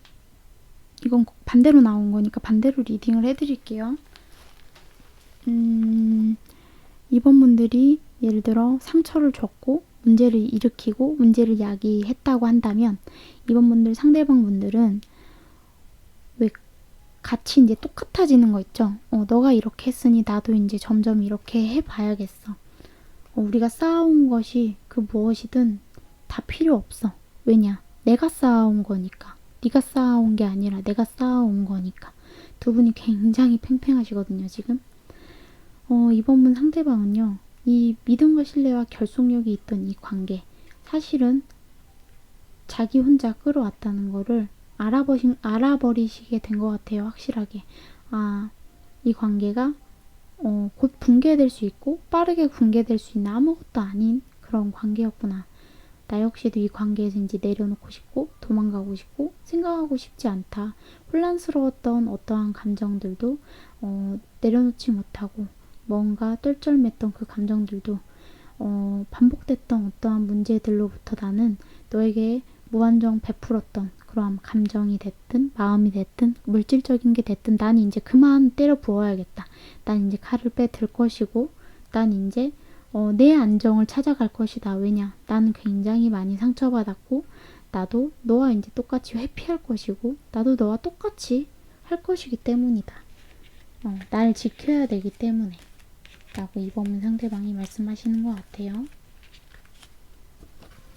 이건 반대로 나온 거니까 반대로 리딩을 해드릴게요. 이번분들이 예를 들어 상처를 줬고 문제를 일으키고 문제를 야기했다고 한다면, 이번분들 상대방분들은 왜 같이 이제 똑같아지는 거 있죠. 너가 이렇게 했으니 나도 이제 점점 이렇게 해봐야겠어. 우리가 쌓아온 것이 그 무엇이든 다 필요 없어. 왜냐? 내가 쌓아온 거니까. 네가 쌓아온 게 아니라 내가 쌓아온 거니까. 두 분이 굉장히 팽팽하시거든요, 지금. 이번 분 상대방은요, 이 믿음과 신뢰와 결속력이 있던 이 관계, 사실은 자기 혼자 끌어왔다는 거를 알아버리시게 된 것 같아요, 확실하게. 이 관계가 곧 붕괴될 수 있고 빠르게 붕괴될 수 있는 아무것도 아닌 그런 관계였구나. 나 역시도 이 관계에서 이제 내려놓고 싶고 도망가고 싶고 생각하고 싶지 않다. 혼란스러웠던 어떠한 감정들도 내려놓지 못하고, 뭔가 똘똘맸던 그 감정들도 반복됐던 어떠한 문제들로부터 나는 너에게 무한정 베풀었던 그러한 감정이 됐든 마음이 됐든 물질적인 게 됐든, 난 이제 그만 때려 부어야겠다. 난 이제 칼을 빼들 것이고, 난 이제 내 안정을 찾아갈 것이다. 왜냐? 나는 굉장히 많이 상처받았고 나도 너와 이제 똑같이 회피할 것이고 나도 너와 똑같이 할 것이기 때문이다. 날 지켜야 되기 때문에 라고 이번 상대방이 말씀하시는 것 같아요.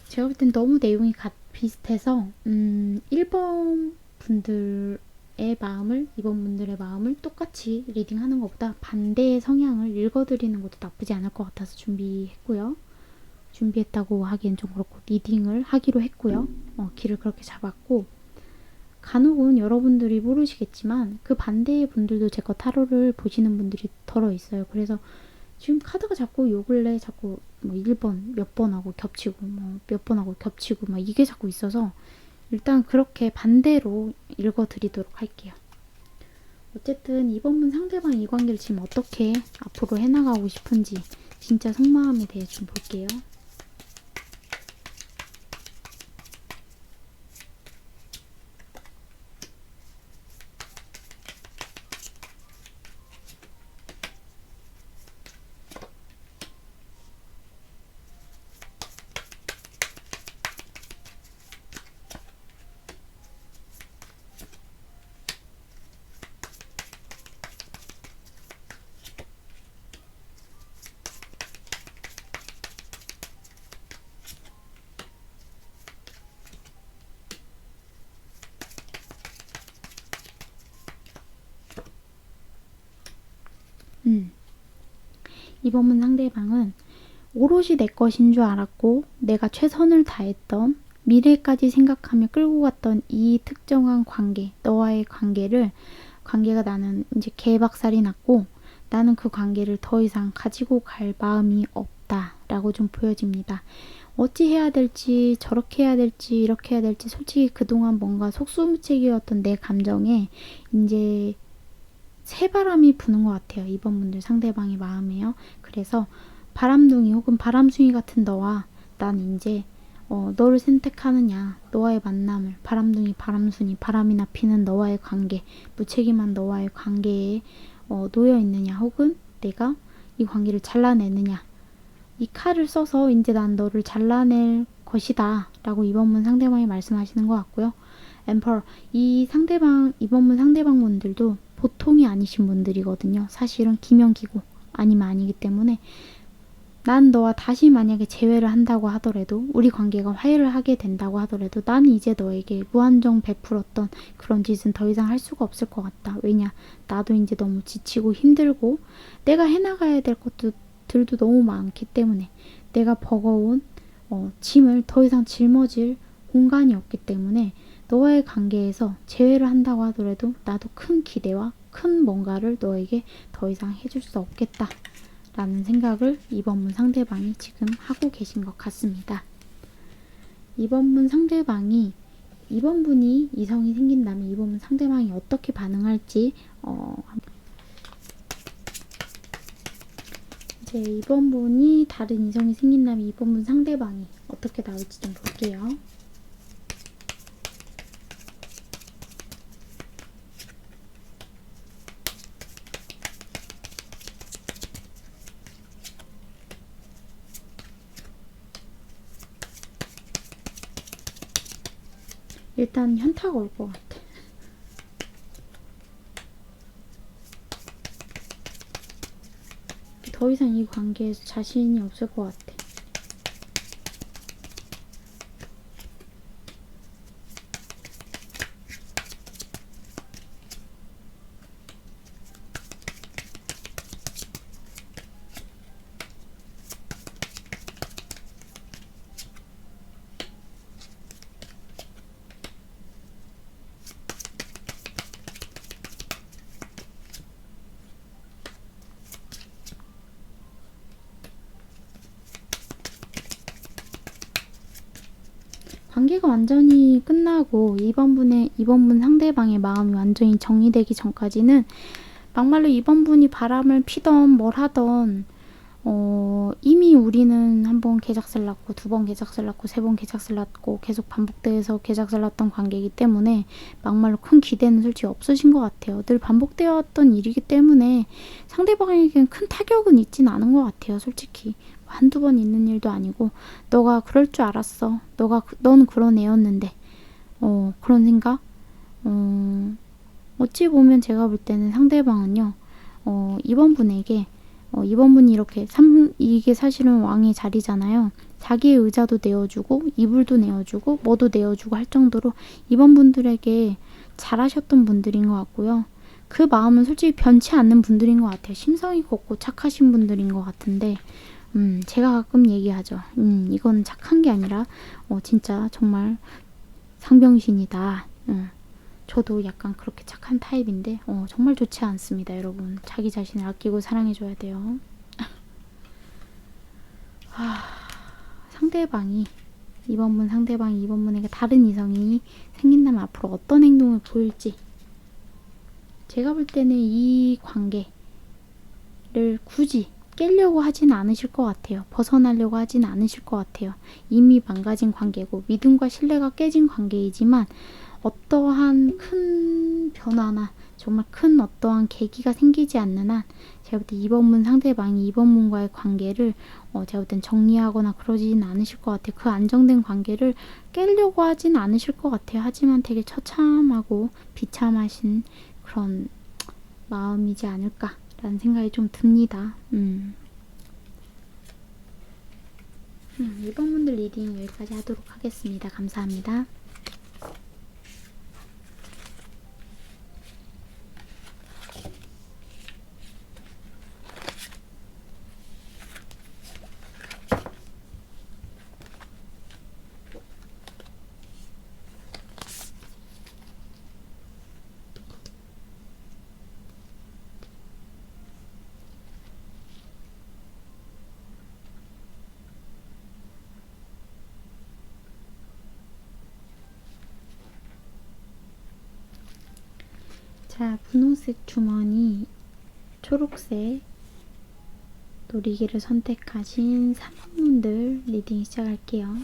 제가 볼 땐 너무 내용이 비슷해서 1번 분들의 마음을, 2번 분들의 마음을 똑같이 리딩하는 것보다 반대의 성향을 읽어드리는 것도 나쁘지 않을 것 같아서 준비했고요. 준비했다고 하기엔 좀 그렇고 리딩을 하기로 했고요. 길을 그렇게 잡았고, 간혹은 여러분들이 모르시겠지만 그 반대의 분들도 제 거 타로를 보시는 분들이 덜어 있어요. 그래서 지금 카드가 자꾸 요 근래 자꾸 뭐 1번 몇 번하고 겹치고 뭐 몇 번하고 겹치고 막 이게 자꾸 있어서 일단 그렇게 반대로 읽어드리도록 할게요. 어쨌든 이번 분 상대방 이 관계를 지금 어떻게 앞으로 해나가고 싶은지 진짜 속마음에 대해 좀 볼게요. 이번 문 상대방은 오롯이 내 것인 줄 알았고 내가 최선을 다했던, 미래까지 생각하며 끌고 갔던 이 특정한 관계, 너와의 관계가 나는 이제 개박살이 났고 나는 그 관계를 더 이상 가지고 갈 마음이 없다 라고 좀 보여집니다. 어찌 해야 될지, 저렇게 해야 될지, 이렇게 해야 될지, 솔직히 그동안 뭔가 속수무책이었던 내 감정에 이제 새바람이 부는 것 같아요. 이번 분들 상대방의 마음에요. 그래서 바람둥이 혹은 바람숭이 같은 너와 난 이제 너를 선택하느냐, 너와의 만남을, 바람둥이, 바람순이, 바람이나 피는 너와의 관계, 무책임한 너와의 관계에 놓여 있느냐, 혹은 내가 이 관계를 잘라내느냐, 이 칼을 써서 이제 난 너를 잘라낼 것이다 라고 이번 분 상대방이 말씀하시는 것 같고요. 엠퍼. 이 상대방, 이번 문 상대방분들도 보통이 아니신 분들이거든요. 사실은 기명기고 아니면 아니기 때문에 난 너와 다시 만약에 재회를 한다고 하더라도, 우리 관계가 화해를 하게 된다고 하더라도 나는 이제 너에게 무한정 베풀었던 그런 짓은 더 이상 할 수가 없을 것 같다. 왜냐, 나도 이제 너무 지치고 힘들고 내가 해나가야 될 것들도 너무 많기 때문에, 내가 버거운 짐을 더 이상 짊어질 공간이 없기 때문에 너와의 관계에서 재회를 한다고 하더라도 나도 큰 기대와 큰 뭔가를 너에게 더 이상 해줄 수 없겠다 라는 생각을 이번 문 상대방이 지금 하고 계신 것 같습니다. 이번 문 상대방이, 이번 분이 이성이 생긴다면 이번 문 상대방이 어떻게 반응할지 이제 이번 분이 다른 이성이 생긴다면 이번 문 상대방이 어떻게 나올지 좀 볼게요. 일단 현타가 올 것 같아. 더 이상 이 관계에서 자신이 없을 것 같아. 관계가 완전히 끝나고 이번 분 상대방의 마음이 완전히 정리되기 전까지는 막말로 이번 분이 바람을 피던 뭘 하던 이미 우리는 한 번 개작살 났고, 두 번 개작살 났고, 세 번 개작살 났고 계속 반복돼서 개작살 났던 관계이기 때문에 막말로 큰 기대는 솔직히 없으신 것 같아요. 늘 반복되어 왔던 일이기 때문에 상대방에겐 큰 타격은 있진 않은 것 같아요. 솔직히 한두 번 있는 일도 아니고, 너가 그럴 줄 알았어, 넌 그런 애였는데, 그런 생각. 어찌 보면 제가 볼 때는 상대방은요, 이번 분에게 이번 분이 이렇게 이게 사실은 왕의 자리잖아요. 자기의 의자도 내어주고 이불도 내어주고 뭐도 내어주고 할 정도로 이번 분들에게 잘하셨던 분들인 것 같고요. 그 마음은 솔직히 변치 않는 분들인 것 같아요. 심성이 곱고 착하신 분들인 것 같은데, 제가 가끔 얘기하죠. 이건 착한 게 아니라 진짜 정말 상병신이다. 저도 약간 그렇게 착한 타입인데 정말 좋지 않습니다, 여러분. 자기 자신을 아끼고 사랑해줘야 돼요. 상대방이, 이번 분에게 다른 이성이 생긴다면 앞으로 어떤 행동을 보일지, 제가 볼 때는 이 관계를 굳이 깨려고 하진 않으실 것 같아요. 벗어나려고 하진 않으실 것 같아요. 이미 망가진 관계고 믿음과 신뢰가 깨진 관계이지만 어떠한 큰 변화나 정말 큰 어떠한 계기가 생기지 않는 한 제가 볼 때 이번 문 상대방이 이번 분과의 관계를 제가 볼 땐 정리하거나 그러진 않으실 것 같아요. 그 안정된 관계를 깨려고 하진 않으실 것 같아요. 하지만 되게 처참하고 비참하신 그런 마음이지 않을까라는 생각이 좀 듭니다. 이번 분들 리딩 여기까지 하도록 하겠습니다. 감사합니다. 자, 분홍색 주머니, 초록색 놀이기를 선택하신 3번분들 리딩 시작할게요.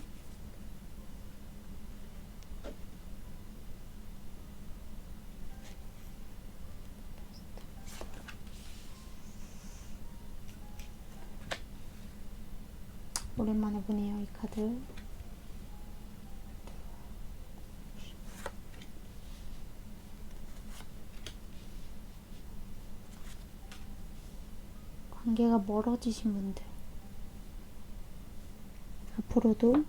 오랜만에 보네요, 이 카드. 관계가 멀어지신 분들, 앞으로도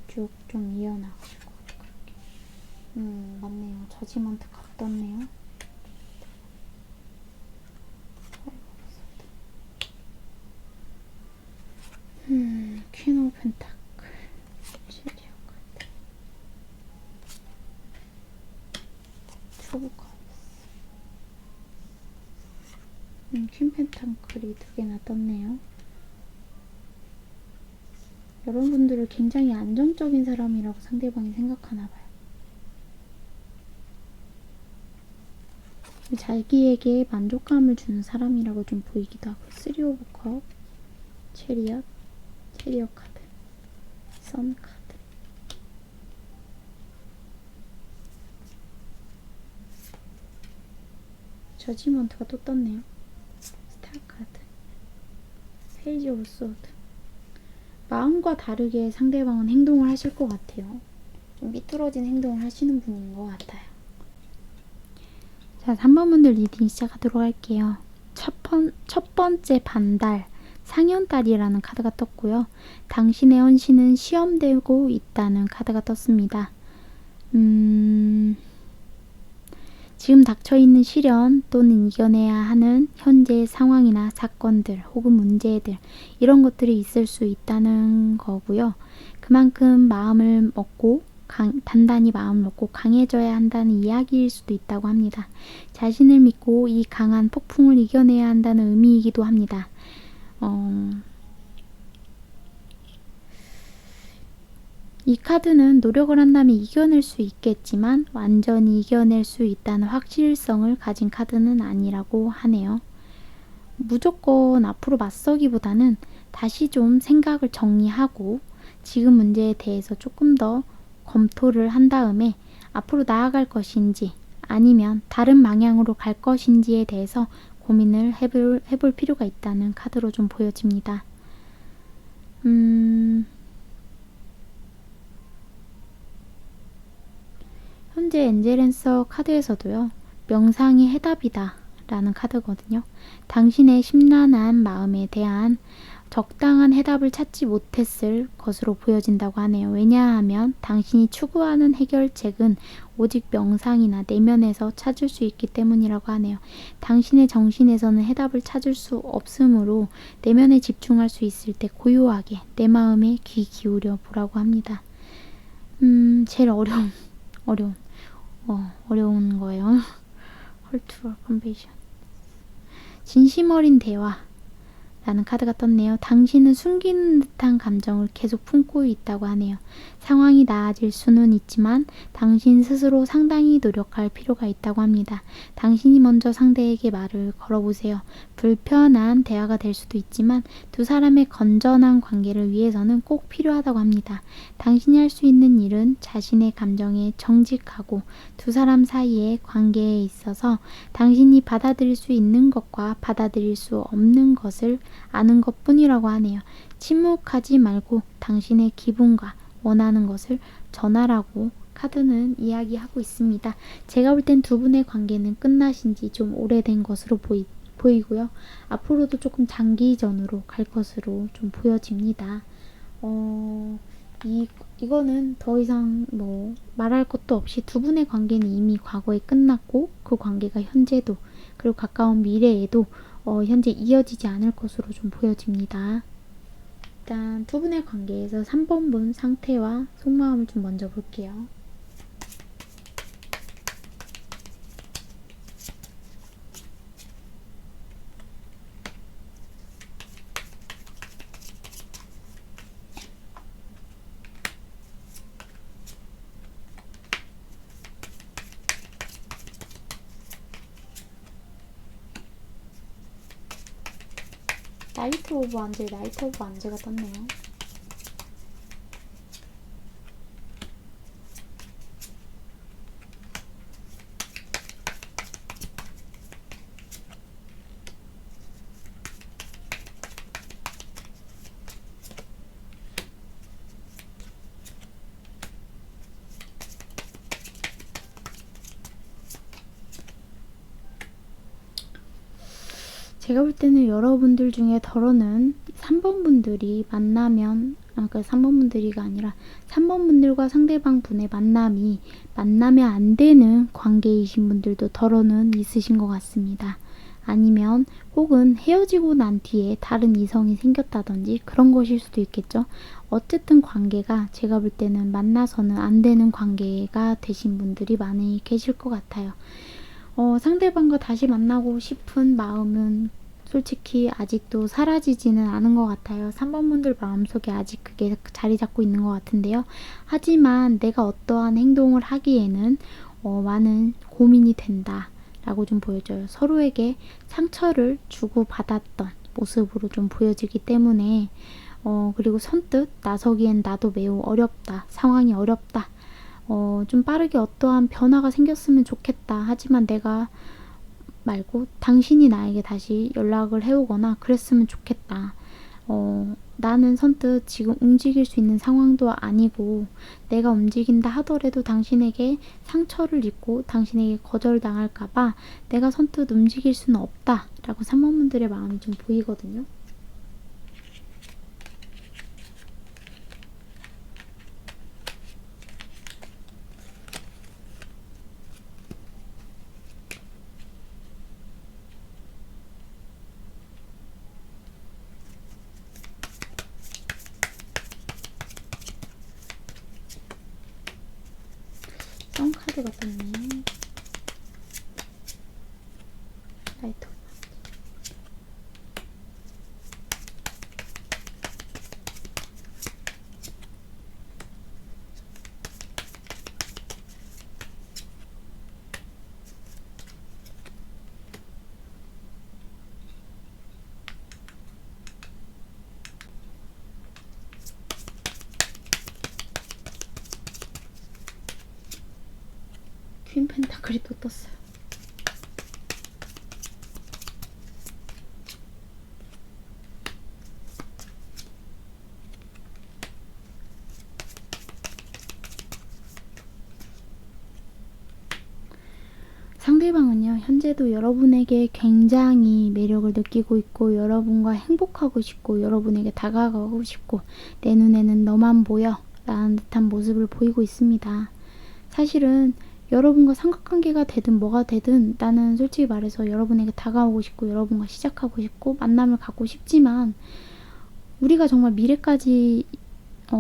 쭉 좀 이어나가실 것 같아요. 맞네요. 저지먼트 각 떴네요. 퀸 오브 펜타클, 체리어 카드, 투브 카드. 퀸 펜타클이 2개나 떴네요. 여러분들을 굉장히 안정적인 사람이라고 상대방이 생각하나봐요. 자기에게 만족감을 주는 사람이라고 좀 보이기도 하고. 3 오브 컵, 체리엇, 체리엇 카드, 선 카드. 저지먼트가 또 떴네요. 스타 카드, 페이지 오브 소드. 마음과 다르게 상대방은 행동을 하실 것 같아요. 좀 삐뚤어진 행동을 하시는 분인 것 같아요. 자, 3번 분들 리딩 시작하도록 할게요. 첫 번째 반달, 상현달이라는 카드가 떴고요. 당신의 헌신은 시험되고 있다는 카드가 떴습니다. 지금 닥쳐있는 시련 또는 이겨내야 하는 현재의 상황이나 사건들 혹은 문제들, 이런 것들이 있을 수 있다는 거고요. 그만큼 마음을 먹고 단단히 마음을 먹고 강해져야 한다는 이야기일 수도 있다고 합니다. 자신을 믿고 이 강한 폭풍을 이겨내야 한다는 의미이기도 합니다. 이 카드는 노력을 한다면 이겨낼 수 있겠지만 완전히 이겨낼 수 있다는 확실성을 가진 카드는 아니라고 하네요. 무조건 앞으로 맞서기보다는 다시 좀 생각을 정리하고 지금 문제에 대해서 조금 더 검토를 한 다음에 앞으로 나아갈 것인지 아니면 다른 방향으로 갈 것인지에 대해서 고민을 해볼 필요가 있다는 카드로 좀 보여집니다. 현재 엔젤앤서 카드에서도요. 명상이 해답이다 라는 카드거든요. 당신의 심란한 마음에 대한 적당한 해답을 찾지 못했을 것으로 보여진다고 하네요. 왜냐하면 당신이 추구하는 해결책은 오직 명상이나 내면에서 찾을 수 있기 때문이라고 하네요. 당신의 정신에서는 해답을 찾을 수 없으므로 내면에 집중할 수 있을 때 고요하게 내 마음에 귀 기울여 보라고 합니다. 제일 어려운 거예요. 헐투 컨베이션. 진심 어린 대화 라는 카드가 떴네요. 당신은 숨기는 듯한 감정을 계속 품고 있다고 하네요. 상황이 나아질 수는 있지만 당신 스스로 상당히 노력할 필요가 있다고 합니다. 당신이 먼저 상대에게 말을 걸어보세요. 불편한 대화가 될 수도 있지만 두 사람의 건전한 관계를 위해서는 꼭 필요하다고 합니다. 당신이 할 수 있는 일은 자신의 감정에 정직하고 두 사람 사이의 관계에 있어서 당신이 받아들일 수 있는 것과 받아들일 수 없는 것을 아는 것뿐이라고 하네요. 침묵하지 말고 당신의 기분과 원하는 것을 전하라고 카드는 이야기하고 있습니다. 제가 볼 땐 두 분의 관계는 끝나신 지 좀 오래된 것으로 보이고요. 앞으로도 조금 장기전으로 갈 것으로 좀 보여집니다. 이거는 더 이상 말할 것도 없이 두 분의 관계는 이미 과거에 끝났고 그 관계가 현재도 그리고 가까운 미래에도 현재 이어지지 않을 것으로 좀 보여집니다. 일단 두 분의 관계에서 3번 분 상태와 속마음을 좀 먼저 볼게요. 나이트 오브 안제가 떴네요. 제가 볼 때는 여러분들 중에 덜어는 3번 분들이 만나면, 그러니까 3번 분들이가 아니라 3번 분들과 상대방 분의 만남이 만나면 안 되는 관계이신 분들도 덜어는 있으신 것 같습니다. 아니면 혹은 헤어지고 난 뒤에 다른 이성이 생겼다든지 그런 것일 수도 있겠죠. 어쨌든 관계가 제가 볼 때는 만나서는 안 되는 관계가 되신 분들이 많이 계실 것 같아요. 상대방과 다시 만나고 싶은 마음은 솔직히 아직도 사라지지는 않은 것 같아요. 3번 분들 마음속에 아직 그게 자리 잡고 있는 것 같은데요. 하지만 내가 어떠한 행동을 하기에는 많은 고민이 된다 라고 좀 보여져요. 서로에게 상처를 주고받았던 모습으로 좀 보여지기 때문에 그리고 선뜻 나서기엔 나도 매우 어렵다. 상황이 어렵다. 좀 빠르게 어떠한 변화가 생겼으면 좋겠다. 하지만 내가 말고 당신이 나에게 다시 연락을 해오거나 그랬으면 좋겠다. 나는 선뜻 지금 움직일 수 있는 상황도 아니고 내가 움직인다 하더라도 당신에게 상처를 입고 당신에게 거절당할까봐 내가 선뜻 움직일 수는 없다 라고 3번분들의 마음이 좀 보이거든요. 카드가 떴네. 라이터. 퀸 펜타클이 또 떴어요. 상대방은요, 현재도 여러분에게 굉장히 매력을 느끼고 있고 여러분과 행복하고 싶고 여러분에게 다가가고 싶고 내 눈에는 너만 보여 라는 듯한 모습을 보이고 있습니다. 사실은 여러분과 삼각관계가 되든 뭐가 되든 나는 솔직히 말해서 여러분에게 다가오고 싶고 여러분과 시작하고 싶고 만남을 갖고 싶지만 우리가 정말 미래까지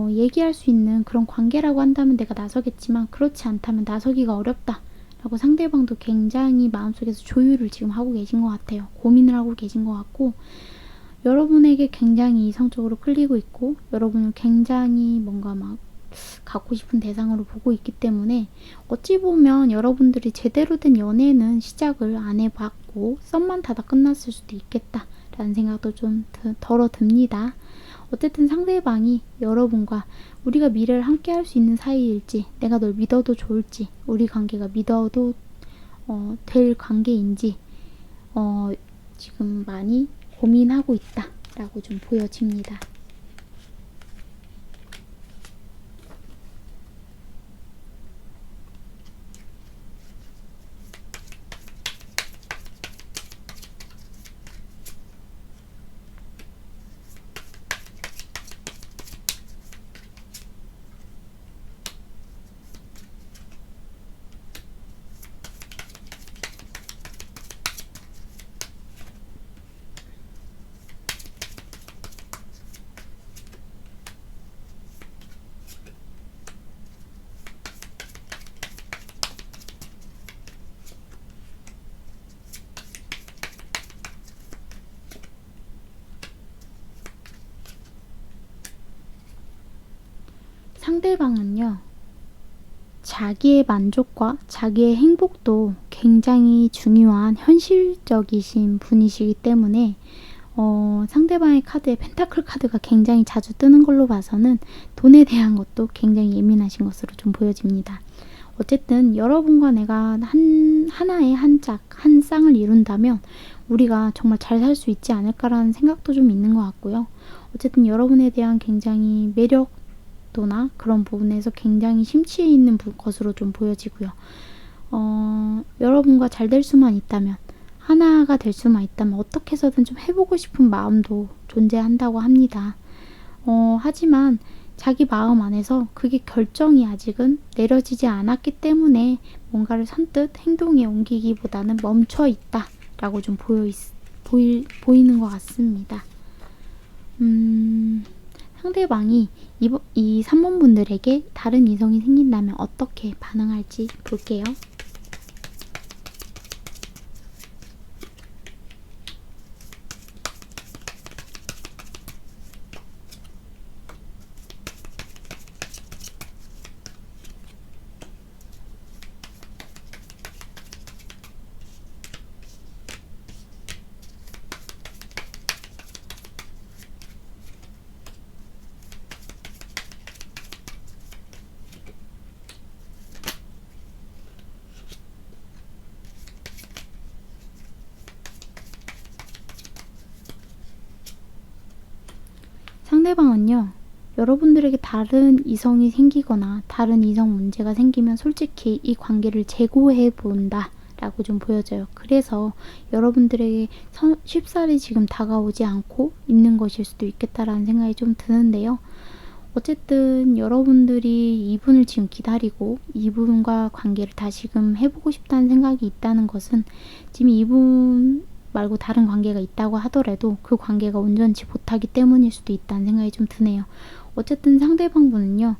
얘기할 수 있는 그런 관계라고 한다면 내가 나서겠지만 그렇지 않다면 나서기가 어렵다 라고 상대방도 굉장히 마음속에서 조율을 지금 하고 계신 것 같아요. 고민을 하고 계신 것 같고 여러분에게 굉장히 이성적으로 끌리고 있고 여러분을 굉장히 뭔가 막 갖고 싶은 대상으로 보고 있기 때문에 어찌 보면 여러분들이 제대로 된 연애는 시작을 안 해봤고 썸만 타다 끝났을 수도 있겠다 라는 생각도 좀 덜어 듭니다. 어쨌든 상대방이 여러분과 우리가 미래를 함께 할 수 있는 사이일지 내가 널 믿어도 좋을지 우리 관계가 믿어도 될 관계인지 지금 많이 고민하고 있다 라고 좀 보여집니다. 상대방은요, 자기의 만족과 자기의 행복도 굉장히 중요한 현실적이신 분이시기 때문에 상대방의 카드에 펜타클 카드가 굉장히 자주 뜨는 걸로 봐서는 돈에 대한 것도 굉장히 예민하신 것으로 좀 보여집니다. 어쨌든 여러분과 내가 하나의 한 쌍을 이룬다면 우리가 정말 잘 살 수 있지 않을까라는 생각도 좀 있는 것 같고요. 어쨌든 여러분에 대한 굉장히 매력도나 그런 부분에서 굉장히 심취해 있는 것으로 좀 보여지고요. 여러분과 잘 될 수만 있다면 하나가 될 수만 있다면 어떻게 해서든 좀 해보고 싶은 마음도 존재한다고 합니다. 하지만 자기 마음 안에서 그게 결정이 아직은 내려지지 않았기 때문에 뭔가를 선뜻 행동에 옮기기보다는 멈춰 있다 라고 좀 보이는 것 같습니다. 상대방이 이 3번 분들에게 다른 이성이 생긴다면 어떻게 반응할지 볼게요. 상대방은요, 여러분들에게 다른 이성이 생기거나 다른 이성 문제가 생기면 솔직히 이 관계를 재고해 본다 라고 좀 보여져요. 그래서 여러분들에게 쉽사리 지금 다가오지 않고 있는 것일 수도 있겠다라는 생각이 좀 드는데요. 어쨌든 여러분들이 이분을 지금 기다리고 이분과 관계를 다시금 해보고 싶다는 생각이 있다는 것은 지금 이분 말고 다른 관계가 있다고 하더라도 그 관계가 온전치 못하기 때문일 수도 있다는 생각이 좀 드네요. 어쨌든 상대방분은요,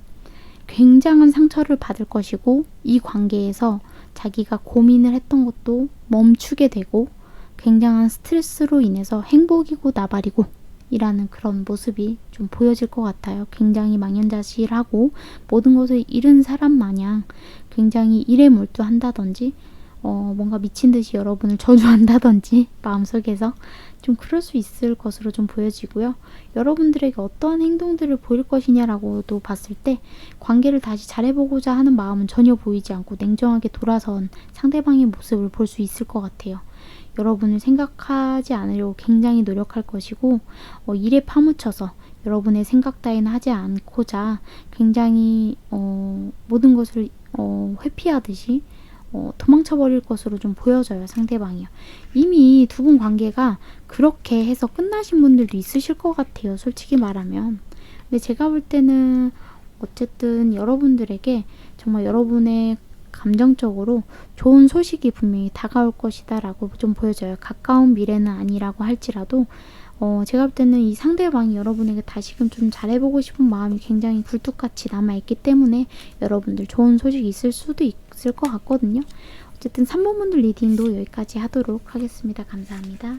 굉장한 상처를 받을 것이고 이 관계에서 자기가 고민을 했던 것도 멈추게 되고 굉장한 스트레스로 인해서 행복이고 나발이고 이라는 그런 모습이 좀 보여질 것 같아요. 굉장히 망연자실하고 모든 것을 잃은 사람 마냥 굉장히 일에 몰두한다든지 뭔가 미친 듯이 여러분을 저주한다든지 마음속에서 좀 그럴 수 있을 것으로 좀 보여지고요. 여러분들에게 어떠한 행동들을 보일 것이냐라고도 봤을 때 관계를 다시 잘해보고자 하는 마음은 전혀 보이지 않고 냉정하게 돌아선 상대방의 모습을 볼 수 있을 것 같아요. 여러분을 생각하지 않으려고 굉장히 노력할 것이고 일에 파묻혀서 여러분의 생각 따위는 하지 않고자 굉장히 모든 것을 회피하듯이 도망쳐버릴 것으로 좀 보여져요. 상대방이요. 이미 두 분 관계가 그렇게 해서 끝나신 분들도 있으실 것 같아요. 솔직히 말하면. 근데 제가 볼 때는 어쨌든 여러분들에게 정말 여러분의 감정적으로 좋은 소식이 분명히 다가올 것이다 라고 좀 보여져요. 가까운 미래는 아니라고 할지라도 제가 볼 때는 이 상대방이 여러분에게 다시금 좀 잘해보고 싶은 마음이 굉장히 굴뚝같이 남아있기 때문에 여러분들 좋은 소식이 있을 수도 있을 것 같거든요. 어쨌든 3번 분들 리딩도 여기까지 하도록 하겠습니다. 감사합니다.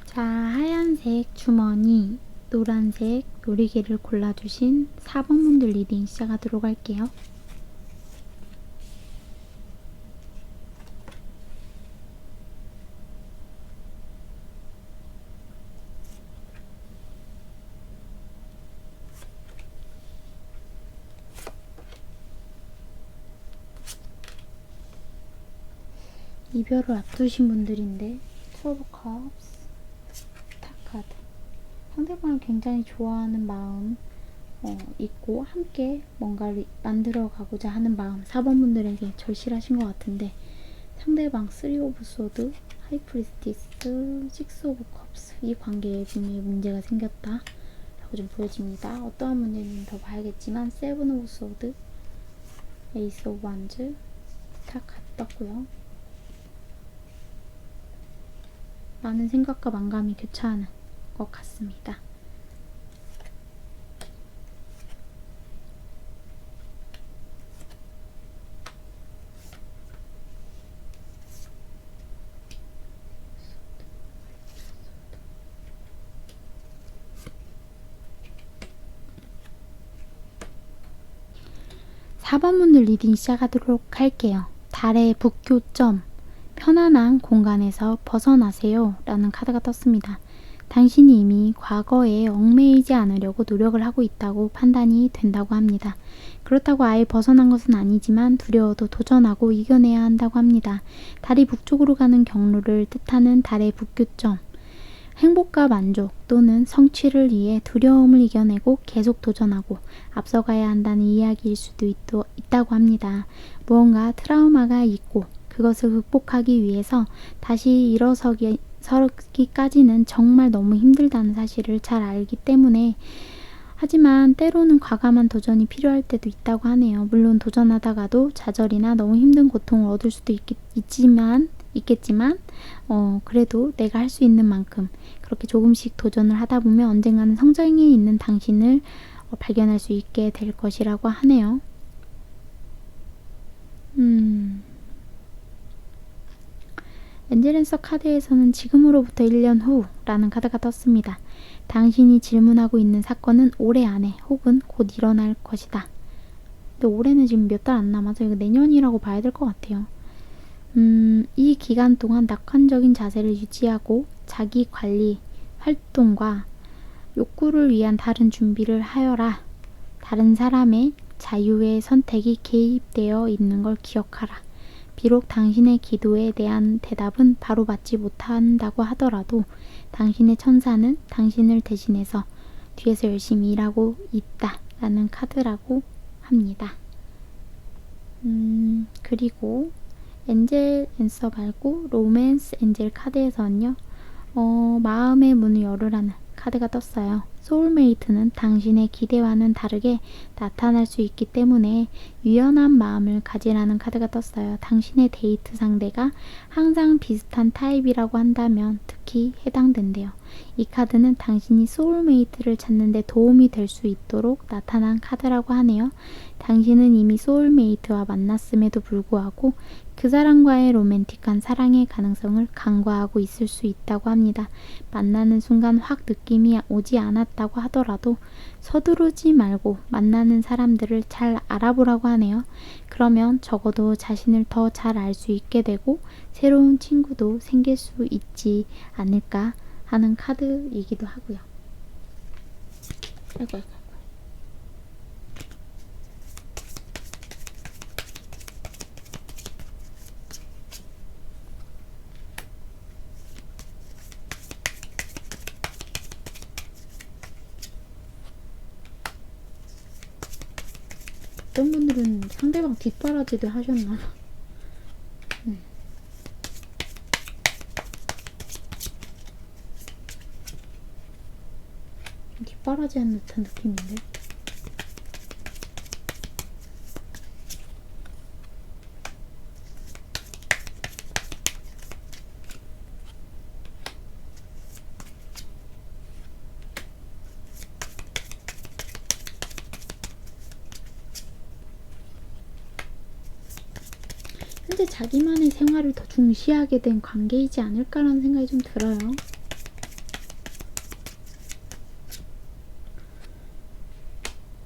자, 하얀색 주머니, 노란색 놀이개를 골라주신 4번 분들 리딩 시작하도록 할게요. 이별을 앞두신 분들인데 투 오브 컵스, 스타카드. 상대방을 굉장히 좋아하는 마음 있고 함께 뭔가를 만들어가고자 하는 마음 4번 분들에게 절실하신 것 같은데 상대방 3 오브 소드, 하이 프리스티스, 6 오브 컵스 이 관계에 분명히 문제가 생겼다 라고 좀 보여집니다. 어떠한 문제인지는 더 봐야겠지만 7 오브 소드, 에이스 오브 완즈, 스타카드 떴고요. 많은 생각과 만감이 교차하는 것 같습니다. (4번) 분들 리딩 시작하도록 할게요. 달의 북교점, 편안한 공간에서 벗어나세요 라는 카드가 떴습니다. 당신이 이미 과거에 얽매이지 않으려고 노력을 하고 있다고 판단이 된다고 합니다. 그렇다고 아예 벗어난 것은 아니지만 두려워도 도전하고 이겨내야 한다고 합니다. 달이 북쪽으로 가는 경로를 뜻하는 달의 북교점. 행복과 만족 또는 성취를 위해 두려움을 이겨내고 계속 도전하고 앞서가야 한다는 이야기일 수도 있다고 합니다. 무언가 트라우마가 있고 그것을 극복하기 위해서 다시 일어서기까지는 정말 너무 힘들다는 사실을 잘 알기 때문에 하지만 때로는 과감한 도전이 필요할 때도 있다고 하네요. 물론 도전하다가도 좌절이나 너무 힘든 고통을 얻을 수도 있겠지만 그래도 내가 할 수 있는 만큼 그렇게 조금씩 도전을 하다 보면 언젠가는 성장에 있는 당신을 발견할 수 있게 될 것이라고 하네요. 엔젤앤서 카드에서는 지금으로부터 1년 후 라는 카드가 떴습니다. 당신이 질문하고 있는 사건은 올해 안에 혹은 곧 일어날 것이다. 근데 올해는 지금 몇 달 안 남아서 이거 내년이라고 봐야 될 것 같아요. 이 기간 동안 낙관적인 자세를 유지하고 자기 관리 활동과 욕구를 위한 다른 준비를 하여라. 다른 사람의 자유의 선택이 개입되어 있는 걸 기억하라. 비록 당신의 기도에 대한 대답은 바로 받지 못한다고 하더라도 당신의 천사는 당신을 대신해서 뒤에서 열심히 일하고 있다 라는 카드라고 합니다. 그리고 엔젤 앤서 말고 로맨스 엔젤 카드에서는요. 마음의 문을 열으라는 카드가 떴어요. 소울메이트는 당신의 기대와는 다르게 나타날 수 있기 때문에 유연한 마음을 가지라는 카드가 떴어요. 당신의 데이트 상대가 항상 비슷한 타입이라고 한다면 특히 해당된대요. 이 카드는 당신이 소울메이트를 찾는 데 도움이 될 수 있도록 나타난 카드라고 하네요. 당신은 이미 소울메이트와 만났음에도 불구하고 그 사람과의 로맨틱한 사랑의 가능성을 간과하고 있을 수 있다고 합니다. 만나는 순간 확 느낌이 오지 않았다고 하더라도 서두르지 말고 만나는 사람들을 잘 알아보라고 하네요. 그러면 적어도 자신을 더 잘 알 수 있게 되고 새로운 친구도 생길 수 있지 않을까 하는 카드이기도 하고요. 아이고. 어떤 분들은 상대방 뒷바라지도 하셨나 봐. 뒷바라지 하는 듯한 느낌인데. 현재 자기만의 생활을 더 중시하게 된 관계이지 않을까라는 생각이 좀 들어요.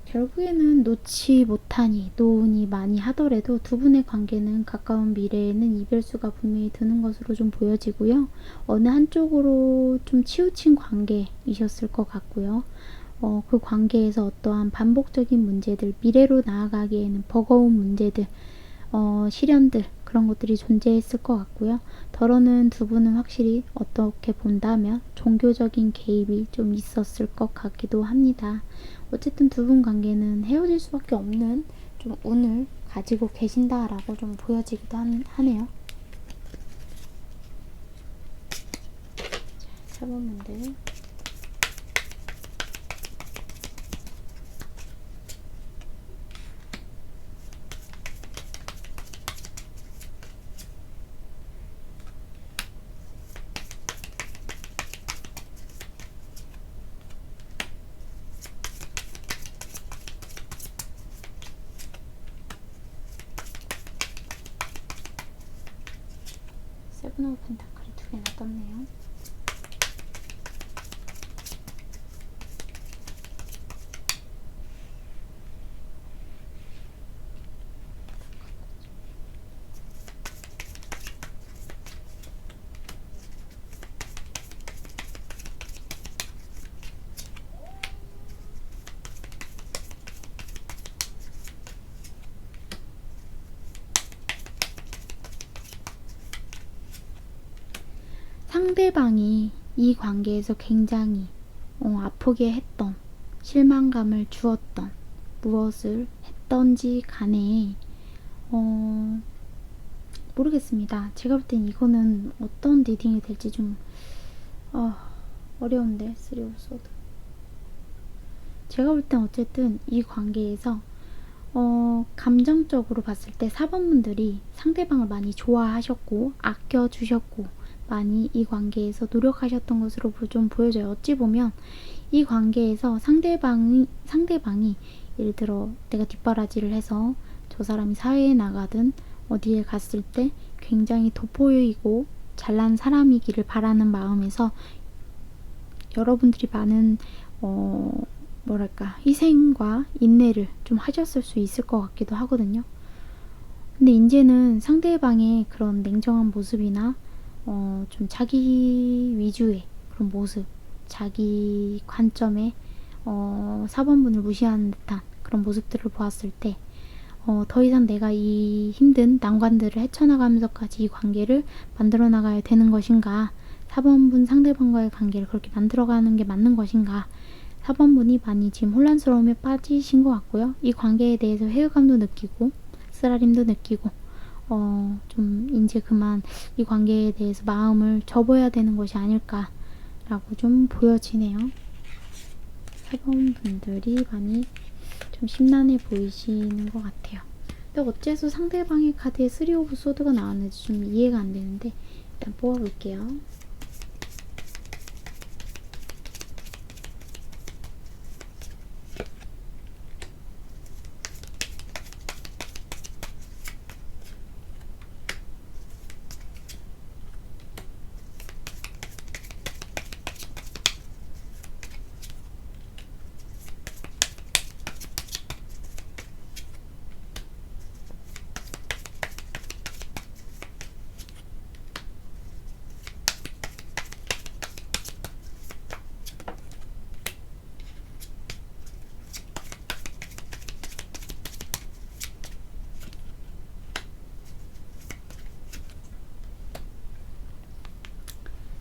결국에는 놓지 못하니 노은이 많이 하더라도 두 분의 관계는 가까운 미래에는 이별수가 분명히 드는 것으로 좀 보여지고요. 어느 한쪽으로 좀 치우친 관계이셨을 것 같고요. 그 관계에서 어떠한 반복적인 문제들, 미래로 나아가기에는 버거운 문제들, 시련들 그런 것들이 존재했을 것 같고요. 덜어는 두 분은 확실히 어떻게 본다면 종교적인 개입이 좀 있었을 것 같기도 합니다. 어쨌든 두 분 관계는 헤어질 수밖에 없는 좀 운을 가지고 계신다라고 좀 보여지기도 하네요. 자, 4번문들 세븐 오브 펜타클이 두 개나 떴네요. 상대방이 이 관계에서 굉장히 아프게 했던, 실망감을 주었던 무엇을 했던지 간에 모르겠습니다. 제가 볼 땐 이거는 어떤 리딩이 될지 좀 어려운데, 쓰리 오브 소드. 제가 볼 땐 어쨌든 이 관계에서 감정적으로 봤을 때 4번분들이 상대방을 많이 좋아하셨고 아껴주셨고 많이 이 관계에서 노력하셨던 것으로 좀 보여져요. 어찌 보면 이 관계에서 상대방이 예를 들어 내가 뒷바라지를 해서 저 사람이 사회에 나가든 어디에 갔을 때 굉장히 돋보이고 잘난 사람이기를 바라는 마음에서 여러분들이 많은 희생과 인내를 좀 하셨을 수 있을 것 같기도 하거든요. 근데 이제는 상대방의 그런 냉정한 모습이나 좀 자기 위주의 그런 모습, 자기 관점에 4번분을 무시하는 듯한 그런 모습들을 보았을 때 더 이상 내가 이 힘든 난관들을 헤쳐나가면서까지 이 관계를 만들어 나가야 되는 것인가, 4번분 상대방과의 관계를 그렇게 만들어가는 게 맞는 것인가, 4번분이 많이 지금 혼란스러움에 빠지신 것 같고요. 이 관계에 대해서 회의감도 느끼고 쓰라림도 느끼고 좀 이제 그만 이 관계에 대해서 마음을 접어야 되는 것이 아닐까라고 좀 보여지네요. 4번분들이 많이 좀 심란해 보이시는 것 같아요. 근데 어째서 상대방의 카드에 3 오브 소드가 나왔는지 좀 이해가 안 되는데 일단 뽑아볼게요.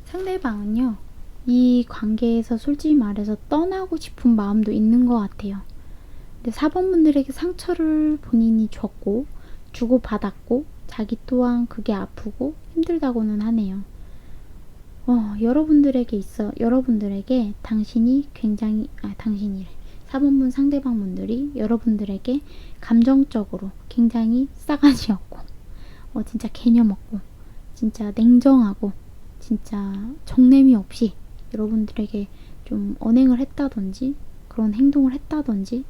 상대방은요, 이 관계에서 솔직히 말해서 떠나고 싶은 마음도 있는 것 같아요. 근데 4번분들에게 상처를 본인이 줬고 주고받았고 자기 또한 그게 아프고 힘들다고는 하네요. 여러분들에게 당신이 굉장히 4번분 상대방분들이 여러분들에게 감정적으로 굉장히 싸가지였고 진짜 개념 없고 진짜 냉정하고 진짜 정냄이 없이 여러분들에게 좀 언행을 했다든지 그런 행동을 했다든지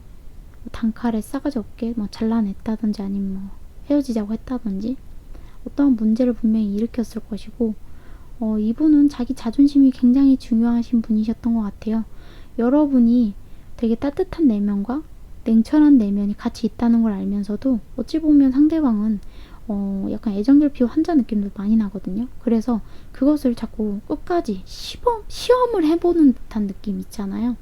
단칼에 싸가지 없게 잘라냈다든지 아니면 헤어지자고 했다든지 어떠한 문제를 분명히 일으켰을 것이고 이분은 자기 자존심이 굉장히 중요하신 분이셨던 것 같아요. 여러분이 되게 따뜻한 내면과 냉철한 내면이 같이 있다는 걸 알면서도 어찌 보면 상대방은 약간 애정결핍 환자 느낌도 많이 나거든요. 그래서 그것을 자꾸 끝까지 시험을 해보는 듯한 느낌 있잖아요.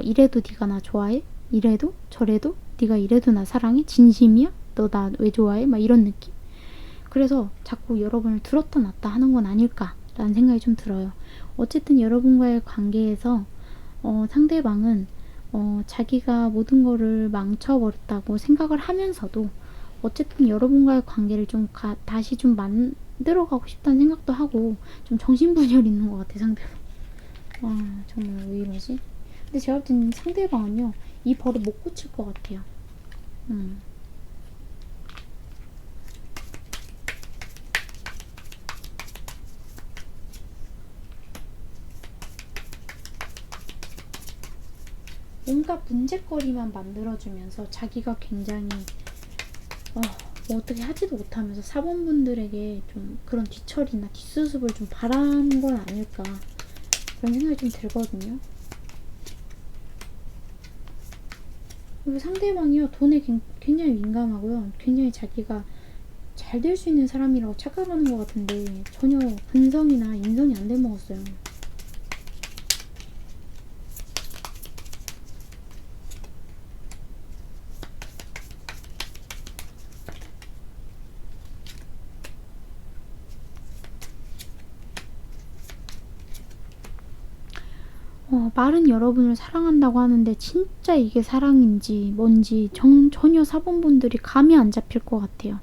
이래도 네가 나 좋아해? 이래도 저래도 네가 이래도 나 사랑해? 진심이야? 너 나 왜 좋아해? 막 이런 느낌. 그래서 자꾸 여러분을 들었다 놨다 하는 건 아닐까라는 생각이 좀 들어요. 어쨌든 여러분과의 관계에서 상대방은 자기가 모든 거를 망쳐버렸다고 생각을 하면서도 어쨌든 여러분과의 관계를 좀 다시 좀 만들어가고 싶다는 생각도 하고 좀 정신분열 있는 것 같아, 상대방. 정말 왜 이러지? 근데 제가 볼 땐 상대방은요, 이 버릇 못 고칠 것 같아요. 뭔가 문제거리만 만들어주면서 자기가 굉장히 뭐 어떻게 하지도 못하면서 4번분들에게 좀 그런 뒤처리나 뒷수습을 좀 바라는 건 아닐까 그런 생각이 좀 들거든요. 그리고 상대방이요, 돈에 굉장히 민감하고요, 굉장히 자기가 잘 될 수 있는 사람이라고 착각하는 것 같은데 전혀 근성이나 인성이 안 돼 먹었어요. 말은 여러분을 사랑한다고 하는데 진짜 이게 사랑인지 뭔지 전혀 4번분들이 감이 안 잡힐 것 같아요.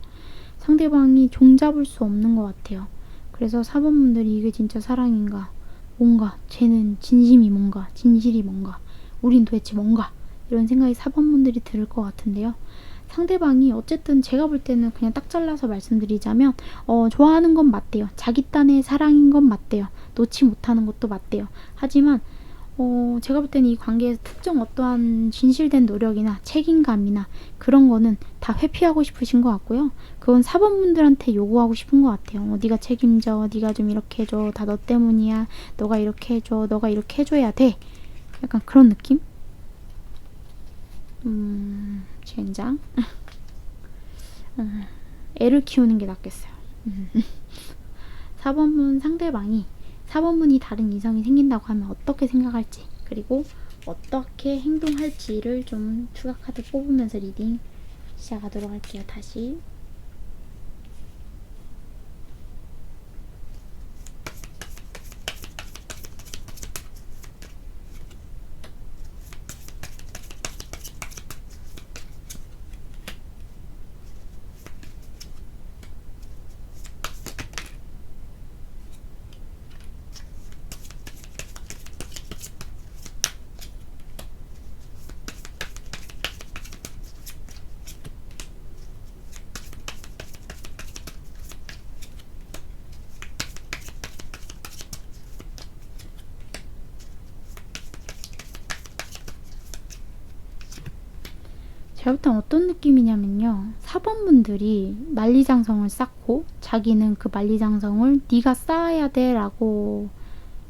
상대방이 종잡을 수 없는 것 같아요. 그래서 4번분들이 이게 진짜 사랑인가, 뭔가 쟤는 진심이 뭔가, 진실이 뭔가, 우린 도대체 뭔가, 이런 생각이 4번분들이 들을 것 같은데요. 상대방이 어쨌든 제가 볼 때는 그냥 딱 잘라서 말씀드리자면 좋아하는 건 맞대요. 자기 딴의 사랑인 건 맞대요. 놓지 못하는 것도 맞대요. 하지만 제가 볼 때는 이 관계에서 특정 어떠한 진실된 노력이나 책임감이나 그런 거는 다 회피하고 싶으신 것 같고요. 그건 4번분들한테 요구하고 싶은 것 같아요. 네가 책임져, 네가 좀 이렇게 해줘, 다 너 때문이야, 너가 이렇게 해줘, 너가 이렇게 해줘야 돼. 약간 그런 느낌? 젠장. 애를 키우는 게 낫겠어요. 4번분 상대방이 4번분이 다른 이성이 생긴다고 하면 어떻게 생각할지, 그리고 어떻게 행동할지를 좀 추가 카드 뽑으면서 리딩 시작하도록 할게요. 다시. 제가 볼 땐 어떤 느낌이냐면요. 4번분들이 만리장성을 쌓고 자기는 그 만리장성을 네가 쌓아야 돼 라고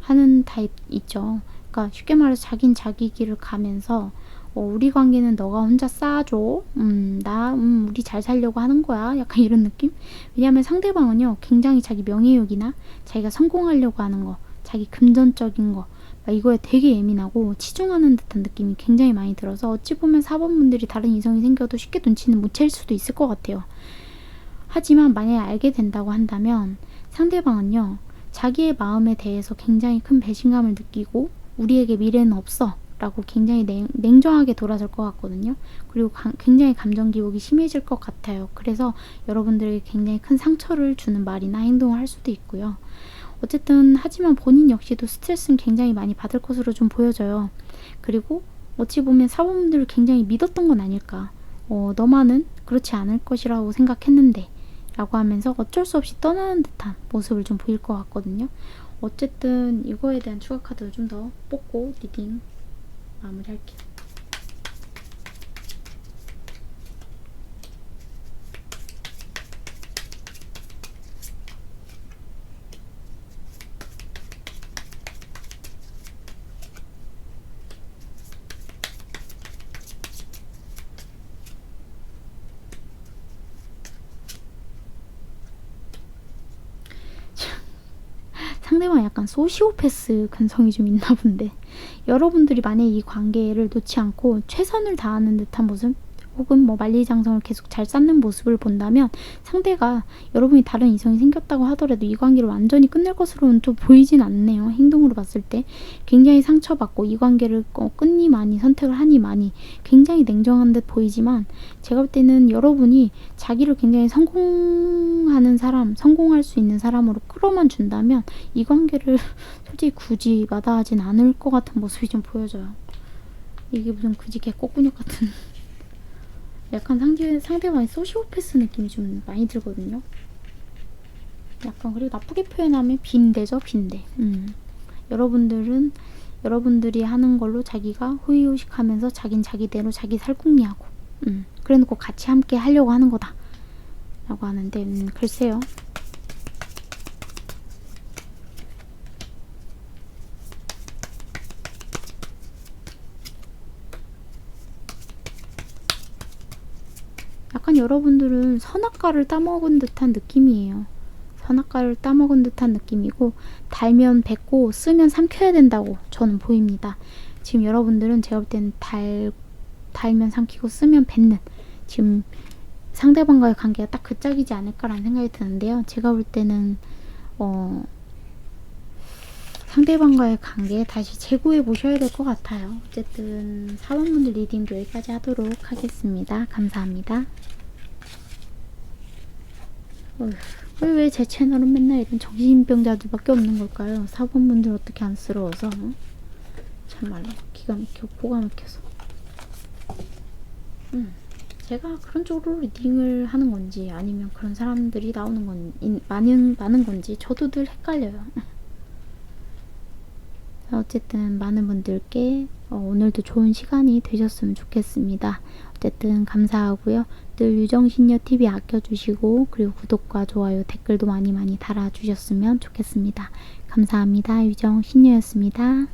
하는 타입 있죠. 그러니까 쉽게 말해서 자긴 자기 길을 가면서 우리 관계는 너가 혼자 쌓아줘. 우리 잘 살려고 하는 거야. 약간 이런 느낌? 왜냐하면 상대방은요. 굉장히 자기 명예욕이나 자기가 성공하려고 하는 거, 자기 금전적인 거, 이거에 되게 예민하고 치중하는 듯한 느낌이 굉장히 많이 들어서 어찌 보면 4번분들이 다른 이성이 생겨도 쉽게 눈치는 못 챌 수도 있을 것 같아요. 하지만 만약에 알게 된다고 한다면 상대방은요. 자기의 마음에 대해서 굉장히 큰 배신감을 느끼고 우리에게 미래는 없어 라고 굉장히 냉정하게 돌아설 것 같거든요. 그리고 굉장히 감정 기복이 심해질 것 같아요. 그래서 여러분들에게 굉장히 큰 상처를 주는 말이나 행동을 할 수도 있고요. 어쨌든 하지만 본인 역시도 스트레스는 굉장히 많이 받을 것으로 좀 보여져요. 그리고 어찌 보면 사범분들을 굉장히 믿었던 건 아닐까. 너만은 그렇지 않을 것이라고 생각했는데 라고 하면서 어쩔 수 없이 떠나는 듯한 모습을 좀 보일 것 같거든요. 어쨌든 이거에 대한 추가 카드 좀 더 뽑고 리딩 마무리할게요. 상대방 약간 소시오패스 근성이 좀 있나 본데 여러분들이 만약에 이 관계를 놓지 않고 최선을 다하는 듯한 모습 혹은 뭐 만리장성을 계속 잘 쌓는 모습을 본다면 상대가 여러분이 다른 이성이 생겼다고 하더라도 이 관계를 완전히 끝낼 것으로는 좀 보이진 않네요. 행동으로 봤을 때 굉장히 상처받고 이 관계를 끊니마니 선택을 하니마니 굉장히 냉정한 듯 보이지만 제가 볼 때는 여러분이 자기를 굉장히 성공하는 사람, 성공할 수 있는 사람으로 끌어만 준다면 이 관계를 솔직히 굳이 마다하진 않을 것 같은 모습이 좀 보여져요. 이게 무슨 굳이 개꼬꾸녀 같은 약간 상대방의 소시오패스 느낌이 좀 많이 들거든요. 약간 그리고 나쁘게 표현하면 빈대죠, 빈대. 여러분들이 하는 걸로 자기가 호의호식하면서 자긴 자기대로 자기 살궁리하고 그래놓고 같이 함께 하려고 하는 거다 라고 하는데 글쎄요. 약간 여러분들은 선악과를 따먹은 듯한 느낌이에요. 선악과를 따먹은 듯한 느낌이고 달면 뱉고 쓰면 삼켜야 된다고 저는 보입니다. 지금 여러분들은 제가 볼 때는 달면 삼키고 쓰면 뱉는 지금 상대방과의 관계가 딱 그 짝이지 않을까라는 생각이 드는데요. 제가 볼 때는 상대방과의 관계 다시 재고해 보셔야 될 것 같아요. 어쨌든 사원분들 리딩도 여기까지 하도록 하겠습니다. 감사합니다. 왜 제 채널은 맨날 이런 정신병자들밖에 없는 걸까요? 사원분들 어떻게 안쓰러워서. 참말로 기가 막혀, 보가 막혀서. 제가 그런 쪽으로 리딩을 하는 건지 아니면 그런 사람들이 나오는 건 많은 건지 저도 늘 헷갈려요. 어쨌든 많은 분들께 오늘도 좋은 시간이 되셨으면 좋겠습니다. 어쨌든 감사하고요. 늘 유정신녀TV 아껴주시고 그리고 구독과 좋아요 댓글도 많이 달아주셨으면 좋겠습니다. 감사합니다. 유정신녀였습니다.